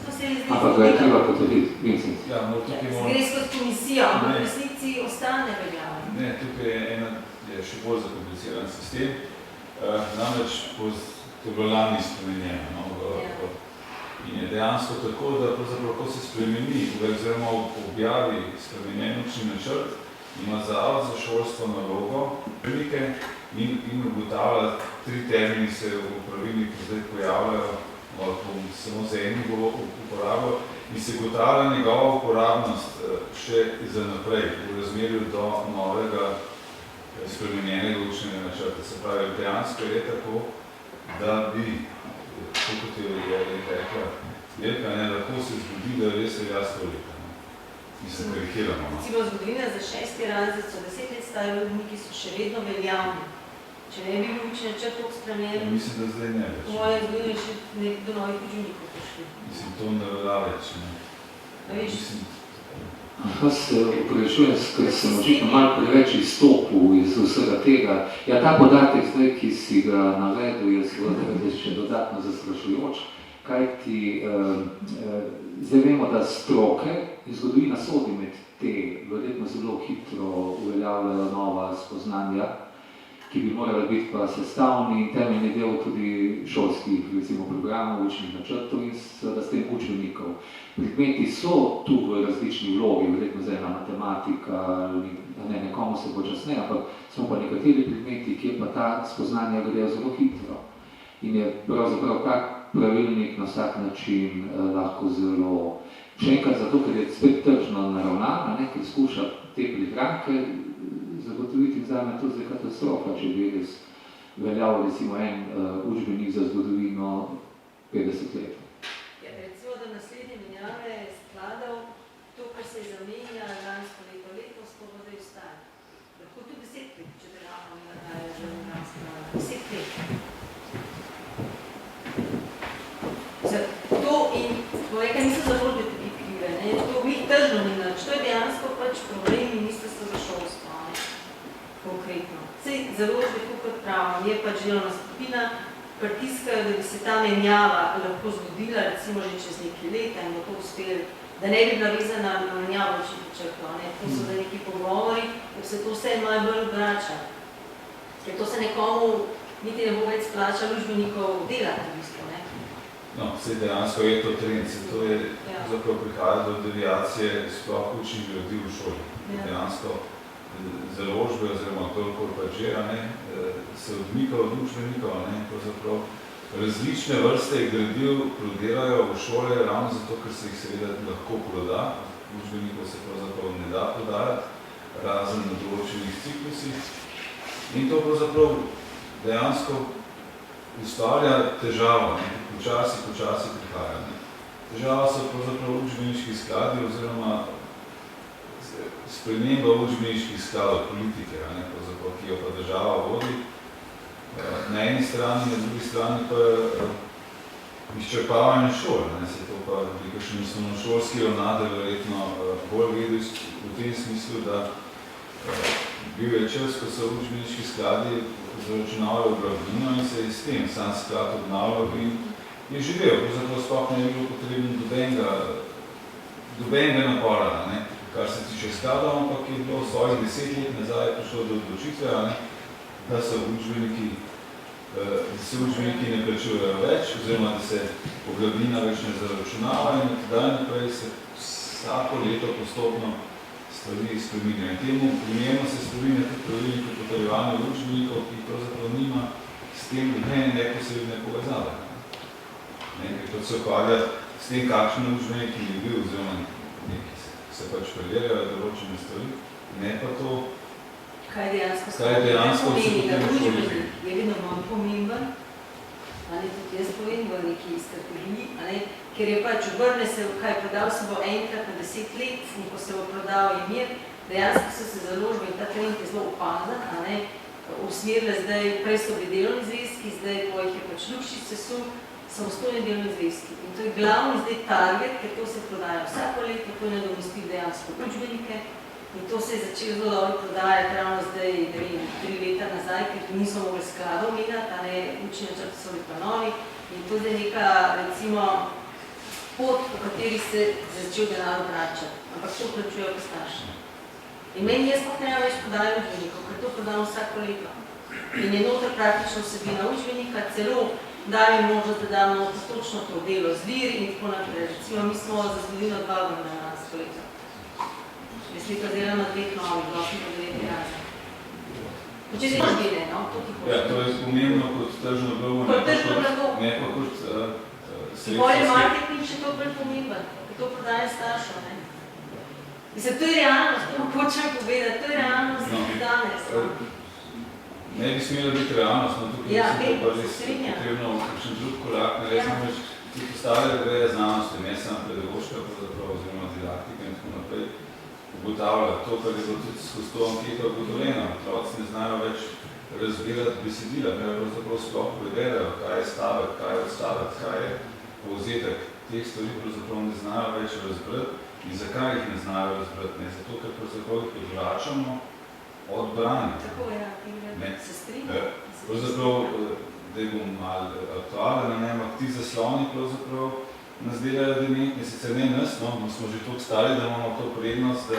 Ampak ga je treba potrebiti, Vincent. Gre skozi komisijo, ampak v resnici ostane veljavnost. Ne, tukaj je še bolj zakompliciran sistem. Namreč to je bilo lani spremenjeno. In je dejansko tako, da pravzaprav ko se spremeni, oziroma v objavi spremenjen učni načrt, ima Zavod za šolstvo nalogo učbenike in ugotavlja, 3 termini se v pravilniku zdaj pojavljajo, bom samo z enim uporabil, in se ugotavlja njegova uporabnost še za naprej v razmerju do novega spremenjenega učnega načrta. Se pravi, dejansko je tako, da bi, kot je rekla Jelka, lahko se zgodi, da res velja 100 leta. Mislim, karikiramo. Recimo zgodovina za 6. razred so 10 let stari učbeniki so še vedno veljavni. Če ne bi bil učni načrt tako spremenjen, mislim, da zdaj ne več. Po moje zgodovine še do novih učbenikov prišli. Mislim, to ne velja več. Jaz se upravičujem, ker sem očitno malo preveč izstopil iz vsega tega. Ja, ta podatek zdaj, ki si ga navedel, je seveda še dodatno zastrašujoč, kajti zdaj vemo, da stroke in zgodovina sodi med te, verjetno zelo hitro uveljavljajo nova spoznanja, ki bi morala biti pa sestavni in temeljni del tudi šolskih, recimo, programov, učnih načrtov in seveda s tem učbenikov. Predmeti so tu v različni vlogi, verjetno zdaj ena matematika, nekomu se počasneje, ampak smo pa nekateri predmeti, kjer pa ta spoznanja grejo zelo hitro. In je pravzaprav tak pravilnik na vsak način lahko zelo, še enkrat zato, ker je spet tržno naravnan, ker skuša te prihranke zagotoviti, in zame to zdaj katastrofa, če bi res veljal recimo en učbenik za zgodovino 50 let. Ja, recimo, da naslednje menjave skladov, to, kar se zamenja lansko leto, letos, to bo zdaj ostane. Lahko tudi 10 let, če te ravno ne nadaje že lansko leto. 10 let. To in poveka niso založbe tudi krive, to mi tržno ni nač. To je dejansko pač problem ministrstva za šolstvo, konkretno. Sej založbe, kot pravim, je pač delovna skupina, pritiskajo, da bi se ta menjava lahko zgodila, recimo že čez nekaj leta in bo to uspeli, da ne bi bila vezana na menjavo učnih načrtov. To so da neki pogovori, da se to vse malo bolj vrača. Ker to se nekomu niti ne bo več splačalo učbenikov delati v bistvu. No, vse dejansko je to trend, to je zapravo prihaja do deviacije sploh učnih gradiv v šoli. Dejansko založbe oziroma kolikor pa že, se odmika od učbenikov, pravzaprav različne vrste gradiv prodelajo v šole ravno zato, ker se jih seveda lahko proda, učbenikov se pravzaprav ne da prodajati, razen na določenih ciklusih. In to pravzaprav dejansko ustvarja težavo, počasi prihaja. Težava so pravzaprav učbeniški skladi oziroma sprememba učbeniških skladov politike, ki jo pa država vodi. Na eni strani, na drugi strani pa je izčrpavanje šol. Se to pa bi kakšen osnovnošolski ravnatelj verjetno bolj vedel v tem smislu, da bil je čas, ko so učbeniški skladi zaračunavali obravnino in se je s tem sam sklad obnavljal in je živel. Zato sploh ne je bilo potrebno dobenega napora, kar se tiče skladov, ampak je bilo svojih 10 let nazaj prišlo do odločitve, da se učbeniki ne plačujejo več, oziroma da se poglavnina več ne zaračunava in tedaj naprej se vsako leto postopno stvari spreminjajo. In temu primerno se spreminja tudi pravilnik o potrjevanju učbenikov, ki pravzaprav nima s tem neposredne povezave. Ker to se ukvarja s tem, kakšen učbenik je bil, oziroma neki se pač preverjajo določene stvari, ne pa to, kaj dejansko pomeni, da učbenik je vedno manj pomemben, tudi jaz povem v neki strategiji, ker je pač obrne se, kaj prodal se bo enkrat na 10 let in ko se bo prodal je mir, dejansko so se založbe in ta trend je zelo opazen, usmerile zdaj, prej so bili delovni zvezki, zdaj ko jih je pač Lukšič sesul, samostojni delovni zvezki. In to je glavni zdaj target, ker to se prodaja vsako leto, to je nadomestil dejansko učbenike in to se je začelo zelo dobro prodajati ravno zdaj, 3 leta nazaj, ker niso mogli skladov menjati, učni načrti so bili pa novi in to je neka, recimo, pot, po kateri se začel denar vračati, ampak to plačujejo pa starši. In meni jaz pa ne več prodajo učbenikov, ker to prodamo vsako leto. In je noter praktično vsebina učbenika, celo dali možnost, da damo točno to delo z vir in tako naprej. Recimo, mi smo za zgodovino 2 vrne na lansko leto. Jaz leto delam na 2 novih, 8 pa 9 razred. Če se izbire, no, to ti Ja, to je pomembno kot tržno blago, Kot tržno blago. ne pa kot Bolje marketing še to bolj pomemben, ker to prodaje staršev, ne. Mislim, to je realnost, to hočem povedati, to je realnost danes. Ne bi smela biti realnost, no tukaj Ja, mislim, da pa res strinjam. potrebno kakšen drug korak narediti, namreč tudi ostale greje znanosti, ne samo pedagoška, oziroma didaktika in tako naprej, ugotavlja to, kar je bilo tudi skozi to anketo ugotovljeno. Otroci ne znajo več razbirati besedila, kaj pravzaprav sploh prevedajo, kaj je stavek, kaj je odstavek, kaj je povzetek. Teh stvari pravzaprav ne znajo več razbrati. In zakaj jih ne znajo razbrati? Ne? Zato, ker pravzaprav jih odvračamo od branja. Tako je, se strinjam. Pravzaprav, da bom malo aktualen, ne, ampak ti zasloni pravzaprav nas delajo dementni, sicer ne nas, no, smo že toliko stari, da imamo to prednost,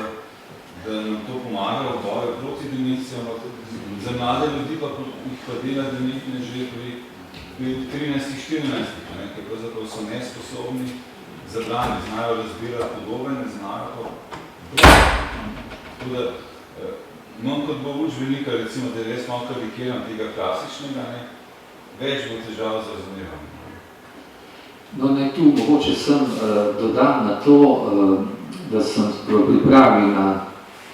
da nam to pomaga v boju proti demenciji, ampak za mlade ljudi pa jih pa dela dementne že pri 13-14, ker pravzaprav so nesposobni za branje, znajo razbirati podobe, ne znajo pa tako da, manj kot bo učbenika, recimo, da je res malo karikiran tega klasičnega, ne, več bo težav z razumevanjem. No, naj tu mogoče sem dodam na to, da sem v pripravi na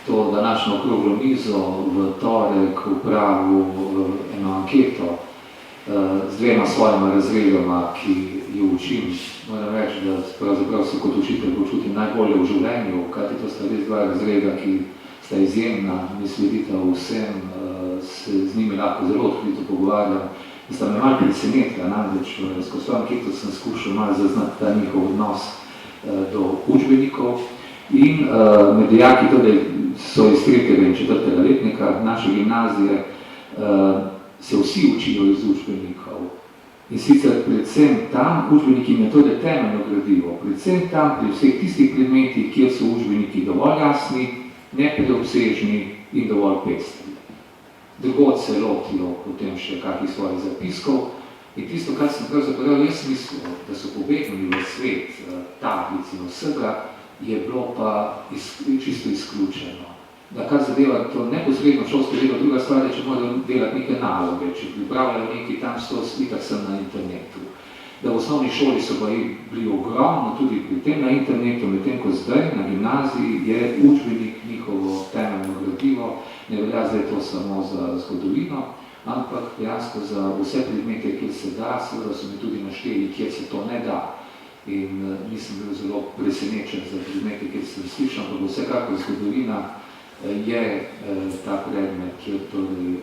to današnjo okroglo mizo v torek upravil eno anketo z dvema svojima razredoma, ki jo učim. Moram reči, da pravzaprav se kot učitelj počutim najbolje v življenju, kajti to sta res dva razreda, ki sta izjemna, mi sledita vsem, se z njimi lahko zelo odkrito pogovarjam. In sta me malo presenetila, namreč skozi svojo anketo sem skušal malo zaznati ta njihov odnos do učbenikov. In med dijaki, torej so iz 3. in 4. letnika naše gimnazije, se vsi učijo iz učbenikov. In sicer predvsem tam učbeniki metode temeljno gradivo, predvsem tam pri vseh tistih predmetih, kjer so učbeniki dovolj jasni, nepreobsežni in dovolj pestri. Drugod se lotijo potem še kakih svojih zapiskov in tisto, kar sem pravzaprav jaz mislil, da so pobegnili v svet tablic in vsega, je bilo pa čisto izključeno. Da kar zadeva to neposredno šolsko delo, druga stvar je, če morajo delati neke naloge, če pripravljajo nekaj tam itak sem na internetu. Da v osnovni šoli so pa bili ogromno tudi pri tem na internetu, medtem ko zdaj na gimnaziji je učbenik njihovo temeljno gradivo, ne velja zdaj to samo za zgodovino, ampak dejansko za vse predmete, kjer se da, seveda so mi tudi našteli, kjer se to ne da. In nisem bil zelo presenečen za predmete, kjer sem slišal, ampak vsekakor zgodovina je ta predmet, kjer torej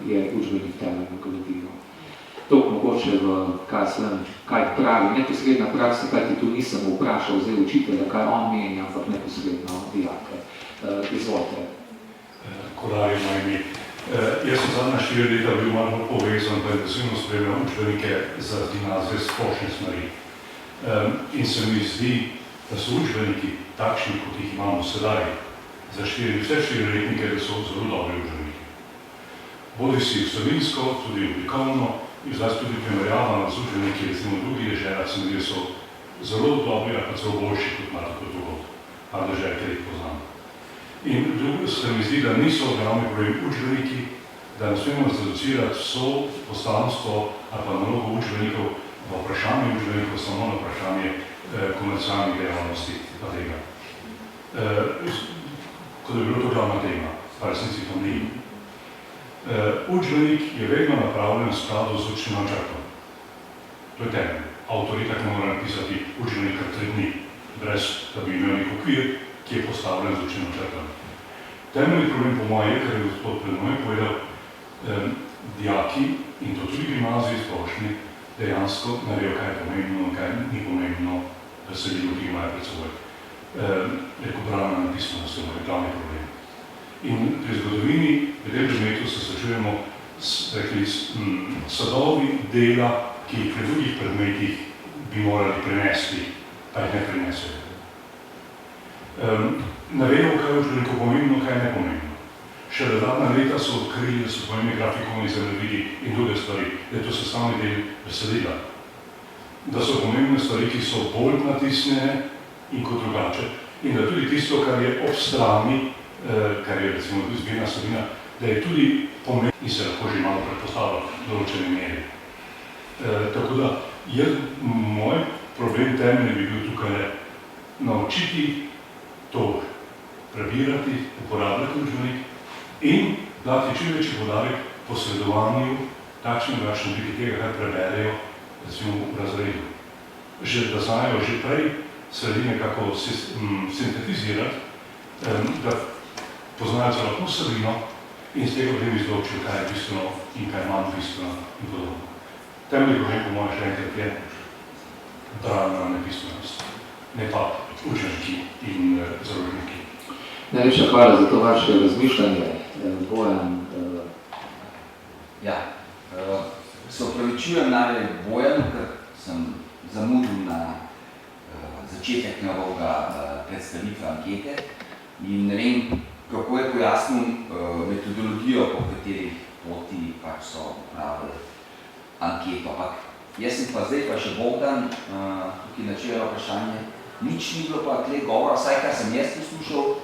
je učbenik temeljno gradivo. To mogoče v, kaj pravi, neposredna praksa, kaj ti tu nisem vprašal zdaj učitelja, kaj on meni, ampak neposredno dijake. Izvolite. Kolarje moje ime. Jaz sem zadnja 4 leta bil malo povezan, pa intenzivno spremljal učbenike za gimnazije splošne smeri. In se mi zdi, da so učbeniki takšni, kot jih imamo sedaj, za vse 4 letnike, da so zelo dobri učbeniki. Bodi si vsebinsko, tudi oblikovno, in zdaj tudi primerjavano z učbeniki, recimo drugi dežela, se mi zdi, so zelo dobri, ali pa celo boljši kot malo kot drugod, par dežel, ker jih poznam. In drugo se mi zdi, da niso glavni problem učbeniki, da ne smemo zreducirati vso poslanstvo ali pa mnogo učbenikov v vprašanje učbenikov, samo na vprašanje komercialnih dejavnosti pa tega. Kot je bilo to glavna tema, pa resnici to ni. Učbenik je vedno napravljen v skladu z učnim načrtom. To je temelj. Avtor itak ne mora napisati učbenik kar 3 dni, brez da bi imel nek okvir, ki je postavljen z učnim načrtom. Temeljni problem po moje je, ker je gospod pred mojim povedal, dijaki, in to tudi gimnaziji splošni, dejansko ne vejo, kaj je pomembno, kaj ni pomembno, da se ljudi, ki imajo pred seboj. Reko brana napisano se moj glavni problem. In pri zgodovini, pri tem predmetu se srečujemo s sadovi dela, ki jih pri drugih predmetih bi morali prenesti, pa jih ne prenesejo. Ne vemo, kaj je učbeniku pomembno, kaj je nepomembno. Šele zadnja leta so odkrili, da so pomembni grafikoni, zemljevidi in druge stvari, da je to sestavni del besedila. Da so pomembne stvari, ki so bolj natisnjene in kot drugače. In da tudi tisto, kar je ob strani, kar je recimo izbirna vsebina, da je tudi pomembno in se lahko že malo predpostavlja v določeni meri. Tako da, moj problem temeljni bi bil tukaj naučiti to prebirati, uporabljati učbenik in dati čim večji poudarek posredovanju takšne drugačne oblike tega, kar preberejo recimo v razredu. Že da znajo že prej sledi nekako sintetizirati, da poznajo celotno vsebino in z tega potem izločijo, kaj je bistveno in kaj je manj bistveno in podobno. Temeljni problem po mojem še enkrat je bralna nebistvenost, ne pa učeniki in založniki. Najlepša hvala za to vaše razmišljanje, Bojan. Ja, se opravičujem najprej Bojanu, ker sem zamudil na začetek njegovega predstavitve ankete in ne vem, kako je pojasnil metodologijo, po kateri poti pač so upravili anketo. Jaz sem pa zdaj pa še Bogdan, tukaj načela vprašanje, nič ni bilo pa tle govora, vsaj kar sem jaz poslušal,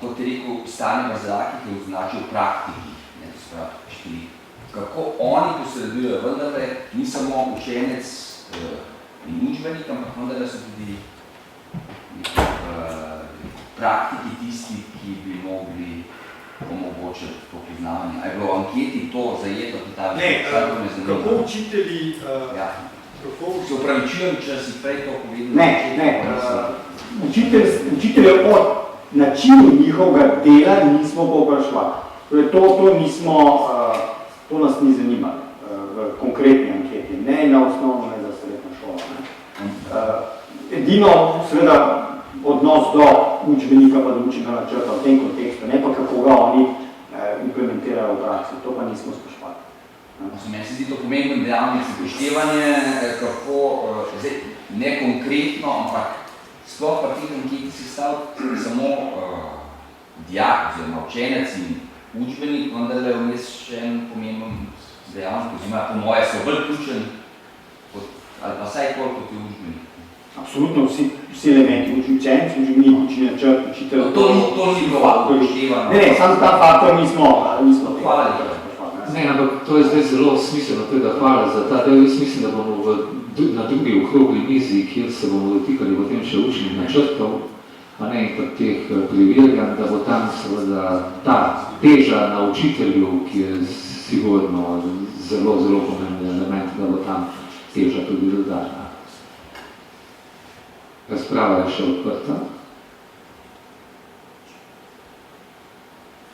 kot je rekel Stane Bazalaki, ki je označil praktiki, ne, to sprav štiri. Kako oni posredujejo, vendarle ni samo učenec in učbenik, ampak vendarle so tudi praktiki tisti, ki bi mogli omogočiti to priznavanje. A je bilo v anketi to zajeto, ki ta kako učitelji... Se upravičujem, če si prej to povedal? Ne. Učitelje od načinu njihovega dela nismo povprašvali. To nas ni zanimalo v konkretni anketi, ne na osnovno, ne za srednjo šolo. Edino, seveda, odnos do učbenika pa do učnega načrta v tem kontekstu, ne pa kako ga oni implementirajo v praksi. To pa nismo sprašvali. Meni se zdi to pomembno dejavnik za upoštevanje, kako, ne konkretno, ampak sploh pa teh anketi se staviti samo dijak oziroma učenec in učbenik, vendar je vmes še en pomemben dejavnik, oziroma po moje so bolj ključen, ali pa vsaj koliko je učbenik. Absolutno vsi elementi, učenec, učbenik, učni načrt, učitelj... To ni bilo upoštevano. Ne, samo ta faktor nismo hvala. Ne, ampak to je zdaj zelo smiselno, teda hvala za ta del. Jaz mislim, da bomo na drugi okrogli mizi, kjer se bomo dotikali potem še učnih načrtov, a ne in teh preverjanj, da bo tam seveda ta teža na učitelju, ki je sigurno zelo pomemben element, da bo tam teža tudi dodatna. Razprava je še odprta.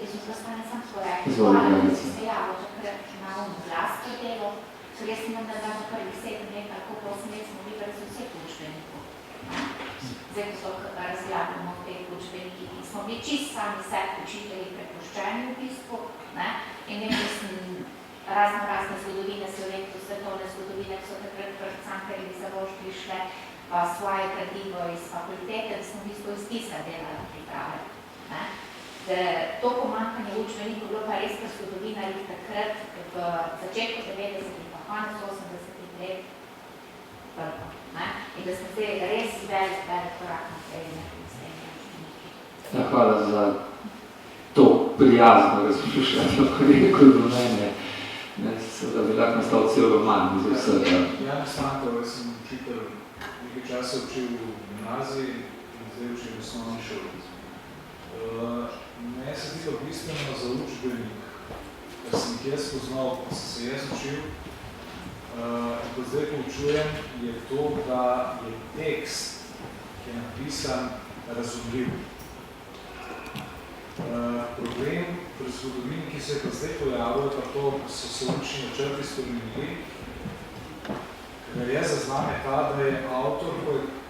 Jaz sem postane sam skorekla. Izvolite. Se javno, takrat malo glas to delo, ker jaz sem da v prvih 7 let, ali 8 let smo bili brez vseh učbenikov. Zdaj, ko so razglabljamo v teh učbenikih in smo bili čisto sami sebi učitelji prepuščeni v bistvu. In vem, da sem razne zgodovine, svetovne zgodovine, ki so takrat pred Cankarjevi založbi šle, pa svoje gradivo iz fakultete, da smo v bistvu iz tisa delali priprave. To pomanjkanje učbenikov bilo pa res, ker zgodovinarjih takrat v začetku 90-ih, pa konec 80-ih let prvo. In da smo zdaj res velik korak naprej s temi učbeniki. Ja, hvala za to prijazno razmišljanje, ko je do mene. Da bi lahko nastal cel roman iz vsega. Jan Stankov, jaz sem učitelj, nekaj časa učil v gimnaziji in zdaj učil v osnovni šoli. Meni se zdi bistveno za učbenik, kar sem jih jaz poznal, ko sem se jaz učil, in ko zdaj poučujem, je to, da je tekst, ki je napisan, razumljiv. Problem pri zgodovini, ki se je pa zdaj pojavil, pa to, ko so se učni načrti spremenili, ker je zazname ta, da je avtor,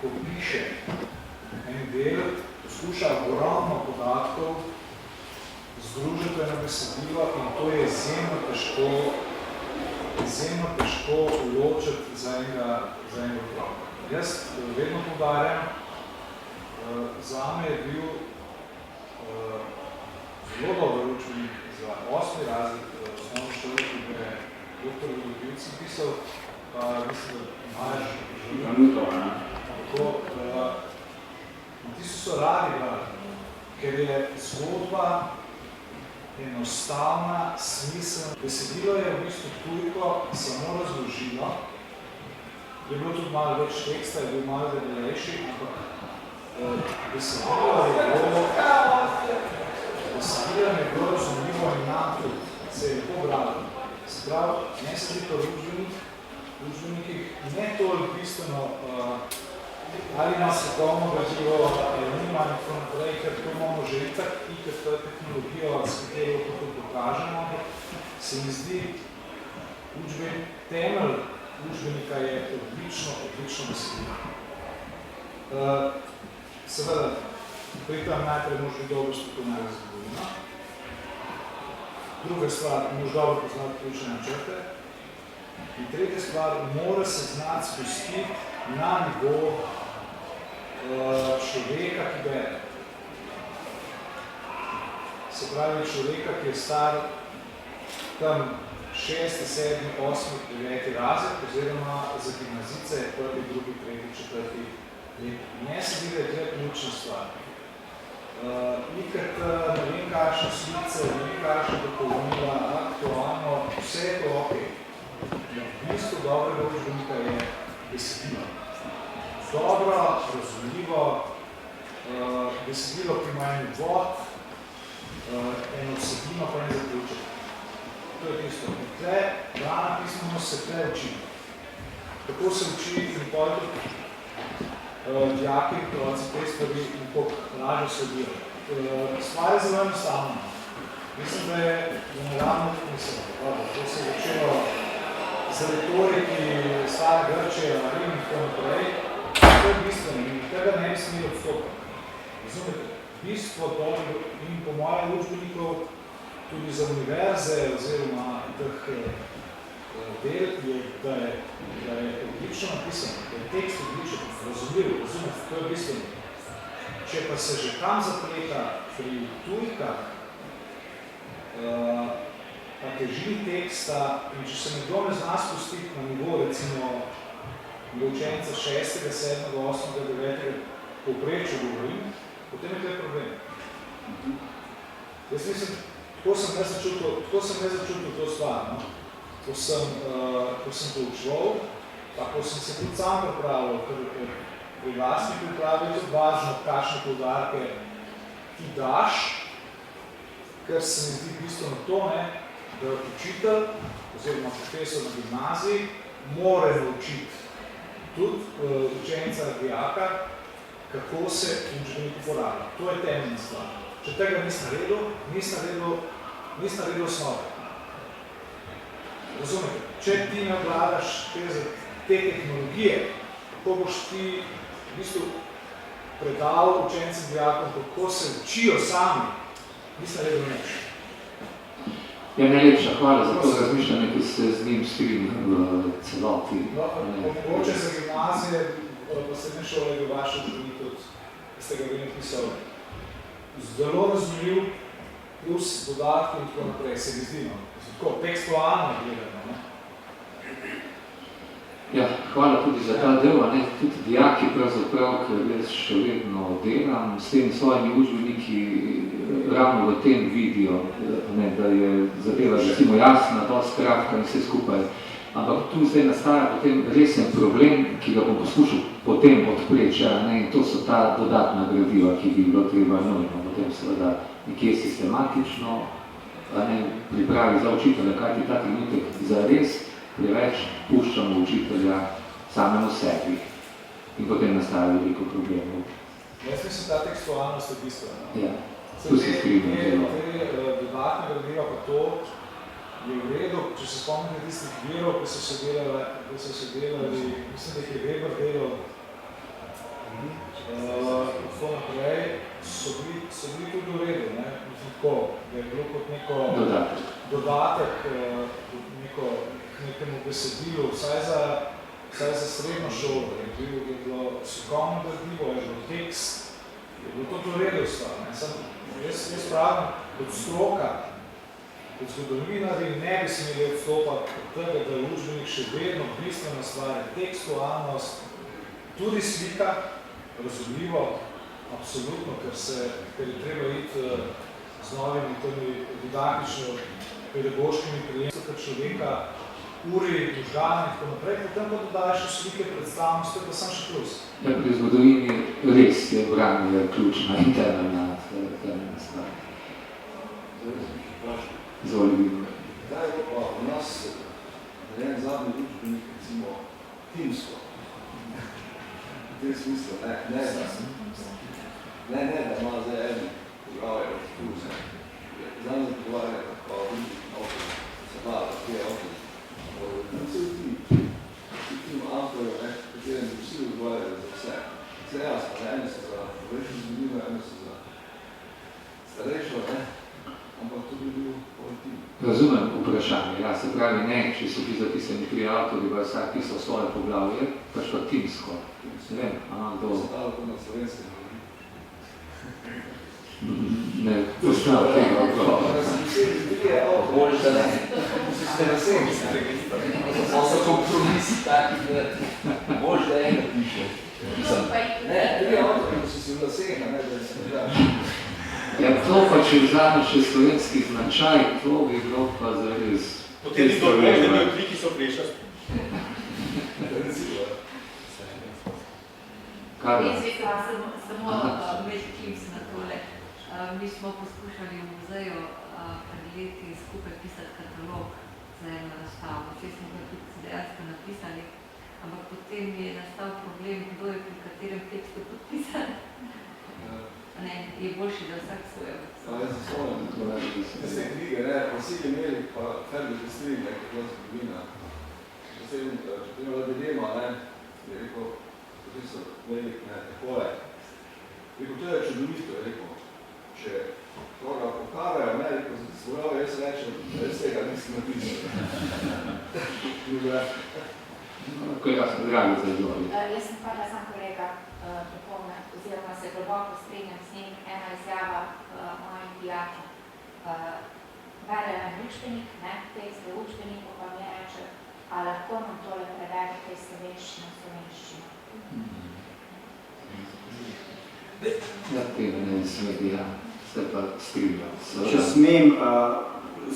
ko piše en del, poskuša ogromno podatkov združiti eno besedilo in to je izjemno težko ločiti za enega otroka. Jaz vedno poudarjam, zame je bil zelo dober učbenik za 8. razred osnovne šole, ki ga je dr. Vodopilci pisal, pa mislim, da imaš tako. Tisti so radi brali, ker je zgodba enostavna, smiselna. Besedilo je v bistvu tujko samo razložilo, je bilo tudi malo več teksta, je bil malo debelejši, ampak besedilo je bilo razumljivo in nam tudi, se je lepo bralo. Se pravi, ne slika v učbenikih, ne toliko bistveno, ali ima svetovno gradivo, ali nima in tako naprej, ker to imamo že itak, ker to je tehnologijo, s katero to tudi pokažemo, se mi zdi, temelj učbenika je odlično besedilo. Seveda, pri tem najprej moraš biti dobro strokovnjak za zgodovino. Druga stvar, moraš dobro poznati ključne načrte. In tretja stvar, mora se znati spustiti na nivo človeka, ki bere. Se pravi, človeka, ki je star tam 6., 7., 8., 9. razred, oziroma za gimnazice je 1., 2., 3., 4. let. Ne se vidi, da je treba ključna stvar. Nikrat ne vem, kakšne slice, ne vem, kakšne dopolnila, aktualno, vse je to ok. V bistvu dobrega učbenika je besedilo. Dobro, razumljivo, besedilo, ki ima en uvod, eno vsebino, pa en zaključek. To je tisto. Tle, brana pismenost se tle uči. Tako se uči in potem dijaki, otroci te stvari nekako lažje sledijo. Stvar je zelo enostavna. Mislim, da je generalno misleno. To se je začelo z retoriki stare Grčije, Rim in tako naprej. To je bistveno in tega ne bi smeli odstopati. Razumete? Bistvo dobro in po mojem učbenikov tudi za univerze oziroma teh del je, da je odlično napisano, da je tekst odličen, razumljiv, razumete, to je bistveno. Če pa se že tam zapleta pri tujkah, pa težini teksta in če se nekdo ne zna spustiti na nivo, recimo učenca 6., 7., 8., 9. povprečju govorim, potem je to problem. Jaz mislim, tako sem ne začutil to stvar, no? Ko sem poučeval, pa ko sem se tudi sam pripravil, ker pri vlastni pripravi je tudi važno, kakšne poudarke ti daš, ker se mi zdi bistveno to, da učitelj oziroma profesor na gimnaziji mora naučiti tudi učenca dijaka, kako se učbenik uporablja. To je temeljna stvar. Če tega nisi naredil osnove. Razumete? Če ti ne obvladaš te tehnologije, kako boš ti v bistvu predal učencem dijakom, kako se učijo sami, nisi naredil nič. Ja, najlepša hvala za to razmišljanje, ki se z njim strinjam v celoti. Mogoče za gimnazije, pa se ne šole v vašem učbenik, kot ste ga vi napisali. Zelo razumljiv, plus dodatki in tako naprej, se mi zdi, no. Tako tekstualno gledano, ne? Ja, hvala tudi za ta del, tudi dijaki pravzaprav, ker jaz še vedno delam, s temi svojimi učbeniki ravno v tem vidijo, da je zadeva recimo jasna, dosti kratka in vse skupaj. Ampak tu zdaj nastaja potem resen problem, ki ga bom poskušal potem odpreči, in to so ta dodatna gradiva, ki bi bilo treba nujno potem seveda nekje sistematično pripravi za učitelja, kaj ti ta trenutek zares preveč puščamo učitelja samemu sebi in potem nastaja veliko problemov. Jaz mislim, ta tekstualnost je bistvena. Ja, tu se skrivno delo. Te dodatne gradiva pa to je v redu, če se spomnite tistih virov, ki so se delali, mislim, da jih je Weber delal, tako naprej, so bili tudi v redu, ne? Mislim tako, da je bilo kot neko dodatek nekemu besedilu, vsaj za srednjo šolo, je bilo slikovno gradivo, je bilo tekst, je bilo to v redu stvar. Jaz pravim, kot stroka, kot zgodovinarji ne bi smeli odstopati od tega, da je učbenik še vedno bistvena stvar, tekstualnost, tudi slika, razumljivo, absolutno, ker je treba iti z novimi temi didaktično-pedagoškimi prijemstvi človeka, uri, možgane in tako naprej, potem pa dodajaš še slike predstavnosti, to je pa sam še plus. Ja, pri zgodovini res je branje ključna in temeljna stvar. Izvoli vidimo. Kdaj je pa v nas narejen zadnji učbenik, recimo, timsko? V tem smislu, ne, da ima zdaj eni poglave od kurse. Znam se pogovarjati, pa vidi avtor, se vlada, kje je avtor. Tam se ti avtorjev, v katerem bi vsi odgovarjali za vse. Vse jasno, eni so za vrejšo zgodino, eni so za starejšo, ampak to bi bil politik. Razumem vprašanje, ja, se pravi ne, če so ti zapisani tri avtorji, bo vsak pisal svoje poglavje, pač pa timsko. Ne vem, kdo... Se dalo to na slovenskem. Ne, poznal tega odgovora. Bolj da ne. Ste na sem, So kompromisi taki, da bolj da enega piše. Ne, tri avtorji, ko so si v laseh, ne, da se ne daš. Ja, to pa če vzame še slovenski značaj, to bi bilo pa zares... Potem bi to reči, da bi odliki so prešasti. Jaz vedela samo medklips na tole. Mi smo poskušali v muzeju pred leti skupaj pisati katalog za eno razstavo. Vse smo ga tudi dejansko napisali, ampak potem je nastal problem, kdo je pri katerem tekstu podpisan. Ne, je boljši, da vsak svoje. Jaz se spomnim, da ste knjige, pa vsi imeli, pa Ferdi Pestrin, kot je zgodovina. Če je imela dilema, je rekel, profesor Velik, takole. Rekel, to je čudovito, je rekel. Če koga pokarajo, rekel, svojove, jaz rečem, da jaz tega nisem napisal. Kaj jaz sem dragi za izvoli? Jaz sem pa, da sam kolega dopolne, oziroma se globoko strinjam z njim, ena izjava mojim dijakom. Berejo en učbenik, tekst v učbeniku, pa mi reče, a lahko nam tole prevedete iz slovenščine v slovenščino. Ja, tega ne smeti, ja. Se pa strinjam. Če smem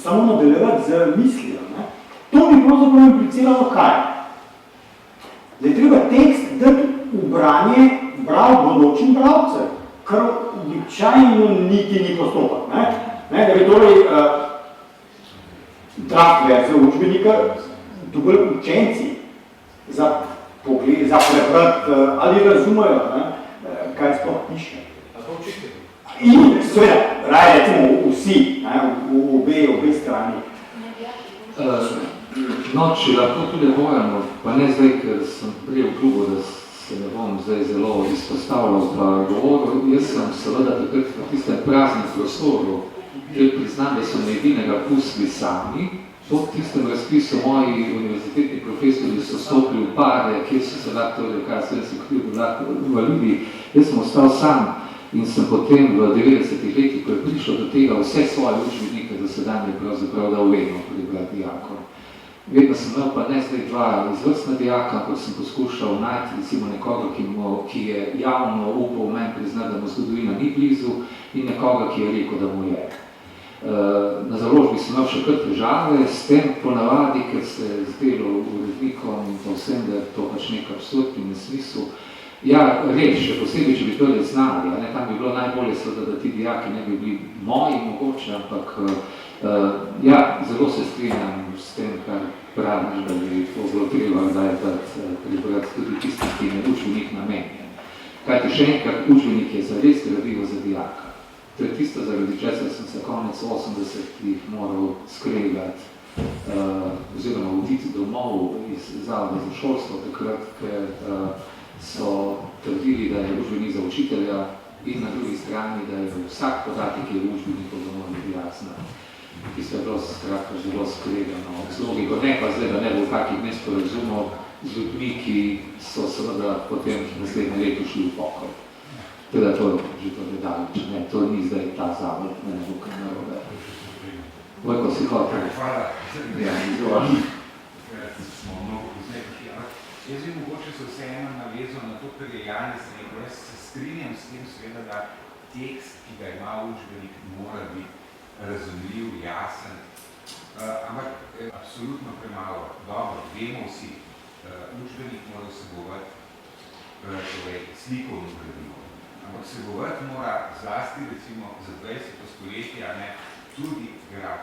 samo nadaljevati z mislijo, to bi pravzaprav impliciralo kaj? Da je treba tekst dati v branje bodočim bralcem, kar običajno niti ni postopek. Da bi torej draft verzijo učbenika dobili učenci za prebrati ali razumejo, kaj sploh piše. A to učite? In seveda, raje recimo vsi, v obe strani. No, če lahko tudi vojamo, pa ne zdaj, ker sem prej v klubu, da se ne bom zdaj zelo izpostavljal pa govoril, jaz sem seveda takrat v tistem praznem prostoru, kjer priznam, da so me edinega pustili sami. Po tistem razpisu moji univerzitetni profesori so stopili v pare, kjer so se lahko, kaj slovenski kriv lahko valili. Jaz sem ostal sam in sem potem v 90-ih letih, ko je prišlo do tega, vse svoje učbenike do sedanje pravzaprav dal vedno prebrati dijakom. Vedno sem imel pa ne zdaj dva izvrstna dijaka, ampak sem poskušal najti recimo nekoga, ki je javno upal meni priznati, da mu zgodovina ni blizu, in nekoga, ki je rekel, da mu je. Na založbi sem imel še kar težave s tem ponavadi, ker se je zdelo urednikom in pa vsem, da je to pač nek absurd in nesmisel. Ja, res, še posebej, če bi to res znali, tam bi bilo najbolje seveda, da ti dijaki ne bi bili moji mogoče, ampak ja, zelo se strinjam s tem, kar praviš, da bi to bilo treba zdaj prebrati tudi tisti, ki je učbenik namenjen. Kajti še enkrat, učbenik je zares gradivo za dijaka. To je tisto, zaradi česar sem se konec 80-ih moral skregati oziroma voditi domov iz Zavoda za šolstvo, takrat, ker so trdili, da je učbenik za učitelja in na drugi strani, da je vsak podatek, ki je v učbeniku, da mora biti jasna. Tisto je bilo skratka zelo skregano z logiko, ne pa zdaj, da ne bo kakih nesporazumov z ljudmi, ki so seveda potem naslednje leto šli v pokoj. Teda to je že to nedalječ, ne, to ni zdaj ta zavod, ne bo kaj narobe. Vojko si hotel. Hvala. Ja, izvoli. Smo mnogo poznati, ampak jaz bi mogoče se vseeno navezal na to, kar je Janez rekel. Jaz se strinjam s tem seveda, da tekst, ki ga ima učbenik, mora biti razumljiv, jasen, ampak absolutno premalo. Dobro, vemo vsi, učbenik mora vsebovati slikovno gradivo, ampak vsebovati mora zlasti recimo za 20. stoletje, tudi graf,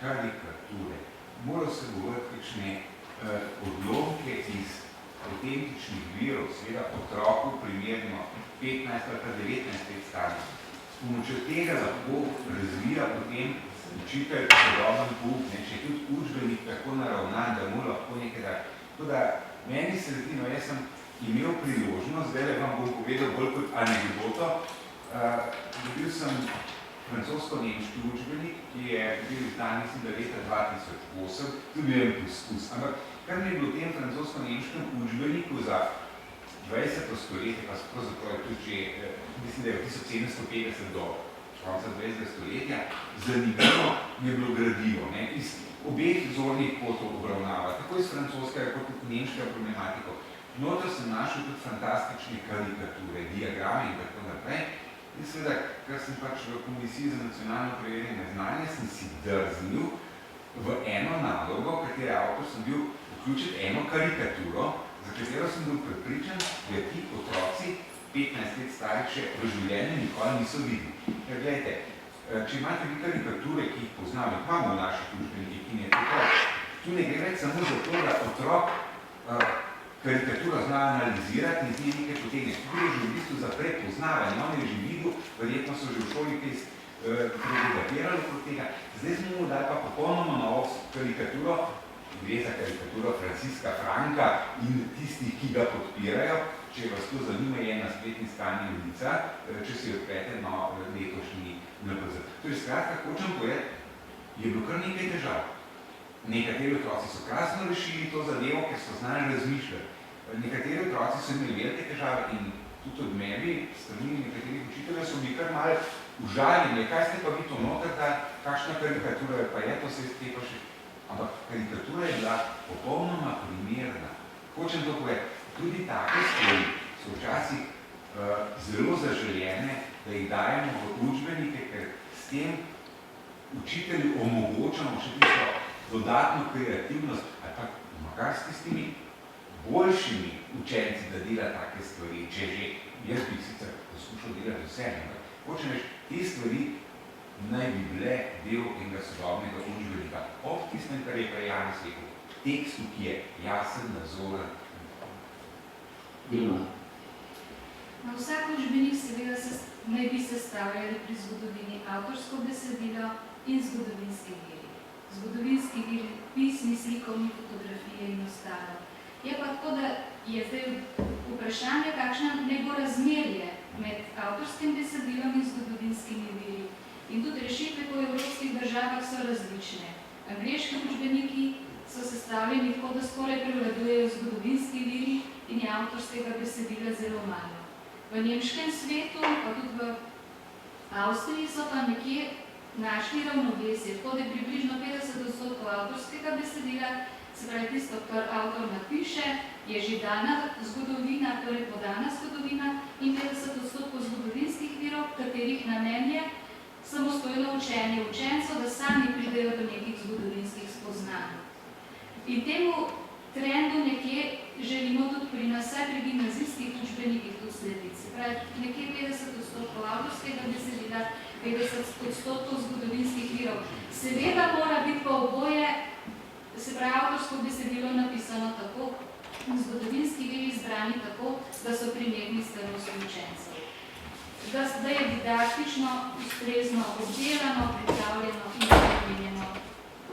karikature, mora vsebovati kakšne odlomke iz avtentičnih virov, seveda otroku primerno 15 ali pa 19 let stari. S pomočjo tega lahko razvija potem učitelj sodoben pouk, če je tudi učbenik tako naravnan, da mu lahko nekaj da. Tako da meni se zdi, jaz sem imel priložnost, zdaj vam bom povedal bolj kot anekdoto, dobil sem francosko-nemški učbenik, ki je bil izdan, mislim, da leta 2008, tudi bil poskus. Ampak kar mi je bilo v tem francosko-nemškem učbeniku za 20. stoletje, pa pravzaprav je tudi že, mislim, da je od 1750 do konca 20. stoletja, zanimivo mi je bilo gradivo, iz obeh zornih kotov obravnava, tako iz francoskega kot tudi nemškega problematiko. Noto sem našel tudi fantastične karikature, diagrame in tako naprej. In seveda, kar sem pač v Komisiji za nacionalno preverjanje znanja, sem si drznil v eno nalogo, katere avtor sem bil vključiti eno karikaturo, za katero sem bil prepričan, da ti otroci 15 let stari še v življenju nikoli niso videli. Ker gledajte, če imate vi karikature, ki jih poznamo, imamo v naših učbenikih, ki je tako, tu ne gre več samo za to, da otrok karikaturo zna analizirati in z nje nekaj potegne. Tu gre že v bistvu za prepoznavanje, on je že videl, verjetno so že v šoli kaj predebatirali okrog tega. Zdaj smo mu dali pa popolnoma novo karikaturo, gre za karikaturo Franciska Franka in tistih, ki ga podpirajo. Če vas to zanima, je na spletni strani Ulica, če si odprete letošnji NPZ. Torej, skratka, hočem povedati, je bilo kar nekaj težav. Nekateri otroci so krasno rešili to zadevo, ker so znali razmišljati. Nekateri otroci so imeli velike težave in tudi od meni, strani nekaterih učiteljev, so mi kar malo užaljeni, kaj ste pa vi to noter, da kakšna karikatura pa je, to se je te pa še. Ampak karikatura je bila popolnoma primerna. Hočem to povedati, tudi take stvari so včasih zelo zaželjene, da jih dajemo v učbenike, ker s tem učitelju omogočamo še tisto dodatno kreativnost, ali pa makar s tistimi boljšimi učenci, da dela take stvari, če že jaz bi sicer poskušal delati vse, ampak hočem reči, te stvari naj bi bile del enega sodobnega učbenika, ob tistem, kar je prej Janez rekel, tekstu, ki je jasen, nazoren. Na vsak učbenik seveda naj bi sestavljali pri zgodovini avtorsko besedilo in zgodovinski viri. Zgodovinski viri, pismi, slikovni, fotografije in ostalo. Je pa tako, da je zdaj vprašanje, kakšno naj bo razmerje med avtorskim besedilom in zgodovinskimi viri. In tudi rešitve po evropskih državah so različne. Angleški učbeniki so sestavljeni tako, da skoraj prevladujejo zgodovinski viri in je avtorskega besedila zelo malo. V nemškem svetu, pa tudi v Avstriji so pa nekje našli ravnovesje, tako da je približno 50% avtorskega besedila, se pravi tisto, kar avtor napiše, je že dana zgodovina, torej podana zgodovina in 50% zgodovinskih virov, katerih namen je samostojno učenje učencev, da sami pridejo do nekih zgodovinskih spoznanj. In temu trendu nekje želimo tudi pri nas, vsaj pri gimnazijskih učbenikih tudi slediti. Se pravi, nekje 50% avtorskega besedila, 50% zgodovinskih virov. Seveda mora biti pa oboje, se pravi, avtorsko besedilo napisano tako, zgodovinski viri izbrani tako, da so primerni starosti učencev. Da je didaktično, ustrezno obdelano, pripravljeno in namenjeno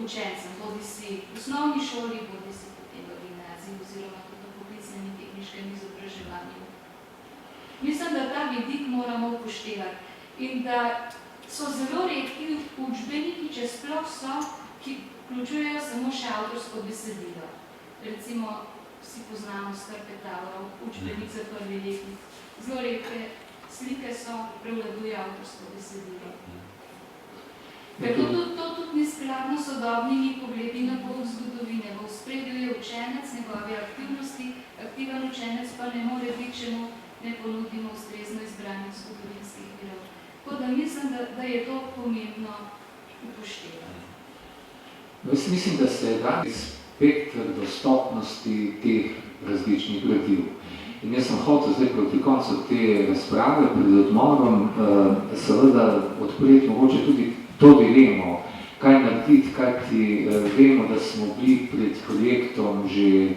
učencem, bodi si v osnovni šoli, bodi si potem v gimnaziji oziroma tudi v poklicnem in tehniškem izobraževanju. Mislim, da ta vidik moramo upoštevati in da so zelo redki učbeniki, če sploh so, ki vključujejo samo še avtorsko besedilo. Recimo, vsi poznamo Skarpetavrov, učbenik za prvi letnik. Zelo redke slike so, prevladuje avtorsko besedilo. Ker to tudi ni skladno s sodobnimi pogledi na pouk zgodovine. V ospredju je učenec, njegove aktivnosti, aktiven učenec pa ne more biti, če mu ne ponudimo ustrezno izbranih zgodovinskih virov. Tako da mislim, da je to pomembno upoštevati. Jaz mislim, da se je danes spektr dostopnosti teh različnih gradiv. In jaz sem hotel zdaj proti koncu te razprave pred odmorom seveda odpreti mogoče tudi to dilemo, kaj narediti, kajti vemo, da smo bili pred projektom že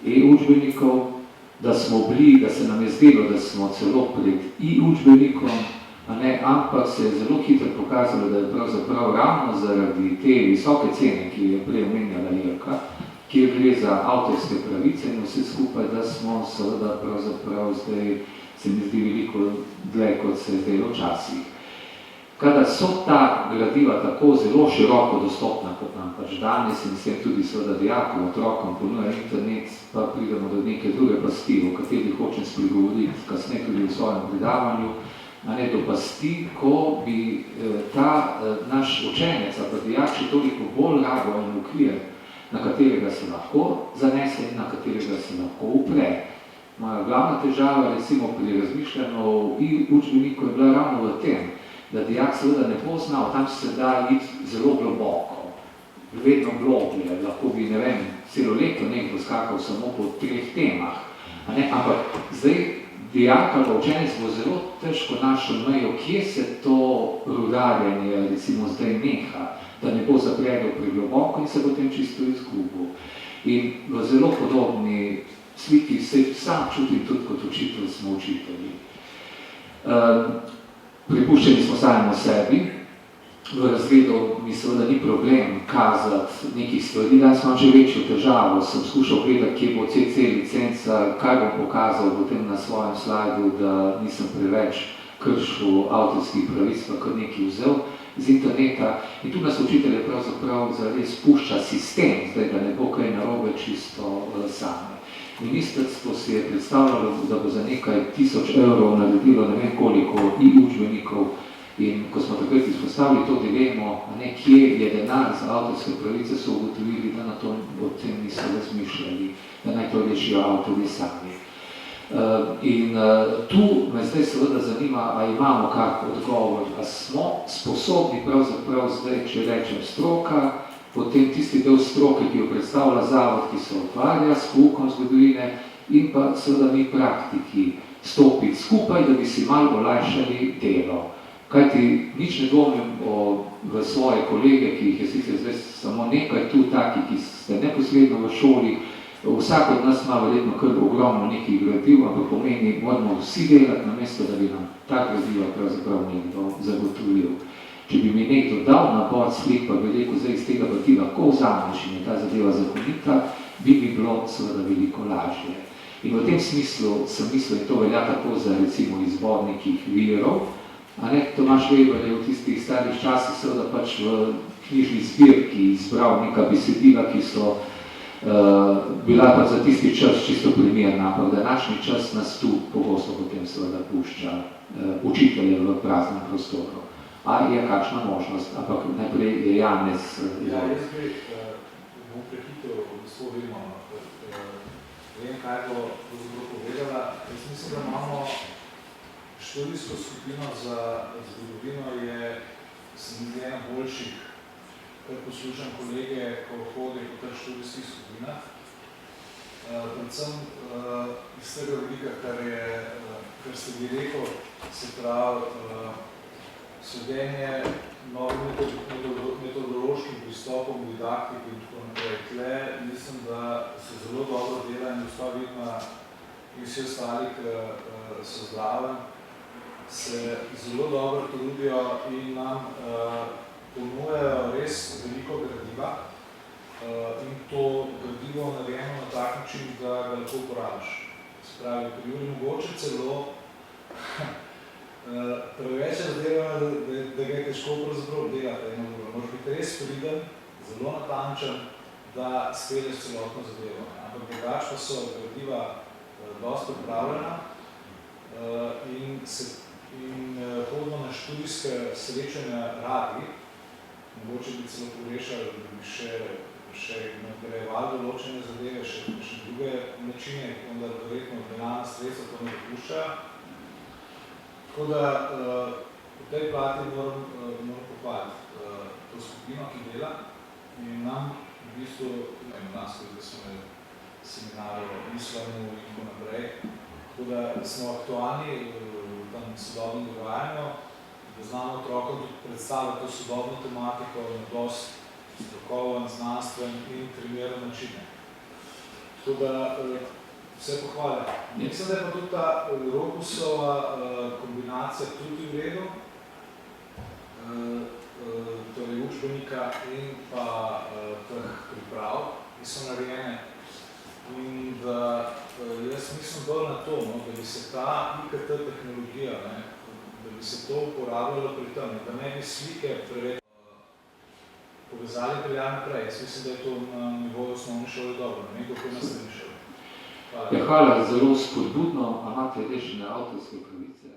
e-učbenikov, da se nam je zdelo, da smo celo pred i-učbenikom, ampak se je zelo hitro pokazalo, da je pravzaprav ravno zaradi te visoke cene, ki je prej omenjala Jelka, kjer gre za avtorske pravice in vse skupaj, da smo seveda pravzaprav zdaj, se mi zdi veliko dlje, kot se je zdelo včasih. Kadar so ta gradiva tako zelo široko dostopna, kot nam pač danes in s tem tudi seveda dijakom, otrokom ponuja internet, pa pridemo do neke druge pasti, o kateri hočem spregovoriti kasneje tudi v svojem predavanju, do pasti, ko bi ta naš učenec, pa dijači toliko bolj rabo in okvir, na katerega se lahko zanese in na katerega se lahko upre. Moja glavna težava, recimo pri razmišljanju o učbeniku, je bila ravno v tem, da dijak seveda ne bo znal, tam se da iti zelo globoko, vedno globlje, lahko bi, ne vem, celo leto nekdo skakal samo po 3 temah, ampak zdaj dijak ali učenec bo zelo težko našel mejo, kje se to rudarjenje recimo zdaj neha, da ne bo zapredel pregloboko in se potem čisto izgubil. In v zelo podobni sliki se sam čutim tudi kot učitelj, smo učitelji. Pripuščeni smo sami o sebi, v razredu mi seveda ni problem kazati nekih stvari, da sem že večjo težavo, sem skušal gledati, kje bo CC licenca, kaj bom pokazal potem na svojem slajdu, da nisem preveč kršil avtorskih pravic, pa kar nekaj vzel z interneta. In tu nas učitelje pravzaprav zares pušča sistem, zdaj da ne bo kaj narobe čisto same. Ministrstvo si je predstavljalo, da bo za nekaj 1000 evrov naredilo ne vem koliko i-učbenikov. In ko smo takrat izpostavili to dilemo, kje je denar za avtorske pravice, so ugotovili, da na to o tem niso razmišljali, da naj to rešijo avtorji sami. In tu me zdaj seveda zanima, a imamo kak odgovor, a smo sposobni pravzaprav zdaj, če rečem stroka, potem tisti del stroke, ki jo predstavlja zavod, ki se ukvarja s poukom zgodovine, in pa seveda mi praktiki stopiti skupaj, da bi si malo olajšali delo. Kajti nič ne dvomim v svoje kolege, ki jih je sicer zdaj samo nekaj tu taki, ki ste neposredno v šoli, vsak od nas ima verjetno kar ogromno nekih gradiv, ampak pomeni, moramo vsi delati namesto, da bi nam ta gradiva pravzaprav nekdo zagotovil. Če bi mi nekdo dal nabor slik, pa bi rekel, zdaj iz tega pa ti lahko vzameš in je ta zadeva zakonita, bi bilo seveda veliko lažje. In v tem smislu sem mislil, in to velja tako za recimo izbor nekih virov, Tomaž Weber je v tistih starih časih seveda pač v knjižni zbirki izbral neka besedila, ki so bila pa za tisti čas čisto primerna, ampak današnji čas nas tu pogosto potem seveda pušča učitelje v praznem prostoru. A je kakšna možnost, ampak najprej je Janez. Ja, jaz bi bom prehitel gospod Vilmano, vem, kaj bo povedala. Jaz mislim, da imamo študijsko skupino za zgodovino je ena boljših, kar poslušam kolege, ko hodijo po teh študijskih skupinah. Predvsem iz tega vidika, kar ste bi rekel, se pravi sledenje novim metodološkim pristopom, didaktiki in tako naprej. Tle mislim, da se zelo dobro dela in gospa Vidma in vsi ostali, ki so zdraven, se zelo dobro trudijo in nam ponujajo res veliko gradiva in to gradivo narejeno na tak način, da ga lahko uporabiš. Se pravi, pri Juri mogoče celo preveč razdelano, da ga je težko pravzaprav delati. Moraš biti res priden, zelo natančen, da spelješ celotno zadevo. Ampak drugač pa so gradiva dosti pripravljena in hodimo na študijske srečanja radi, mogoče bi celo pogrešali, da bi še nadgrajevali določene zadeve, še druge načine, vendar verjetno denarna sredstva to ne dopuščajo. Tako da Po tej plati moram pohvaliti to skupino, ki dela in nam v bistvu, nas, da smo imeli seminar o islamu in tako naprej, tako da smo aktualni v tem sodobnem dogajanju, da znamo otrokom tudi predstaviti to sodobno tematiko na dosti strokoven, znanstven in primeren način. Tako da vse pohvale. Mislim, da je pa tudi ta Rokusova kombinacija tudi v redu, torej učbenika in pa teh priprav, ki so narejene. In da jaz mislim bolj na to, da bi se ta IKT tehnologija, da bi se to uporabljalo pri tem, da ne bi slike preveč povezali peljali naprej. Jaz mislim, da je to na nivoju osnovne šole dobro, ne kako na srednji šoli. Hvala, zelo spodbudno, a imate rešene avtorske pravice?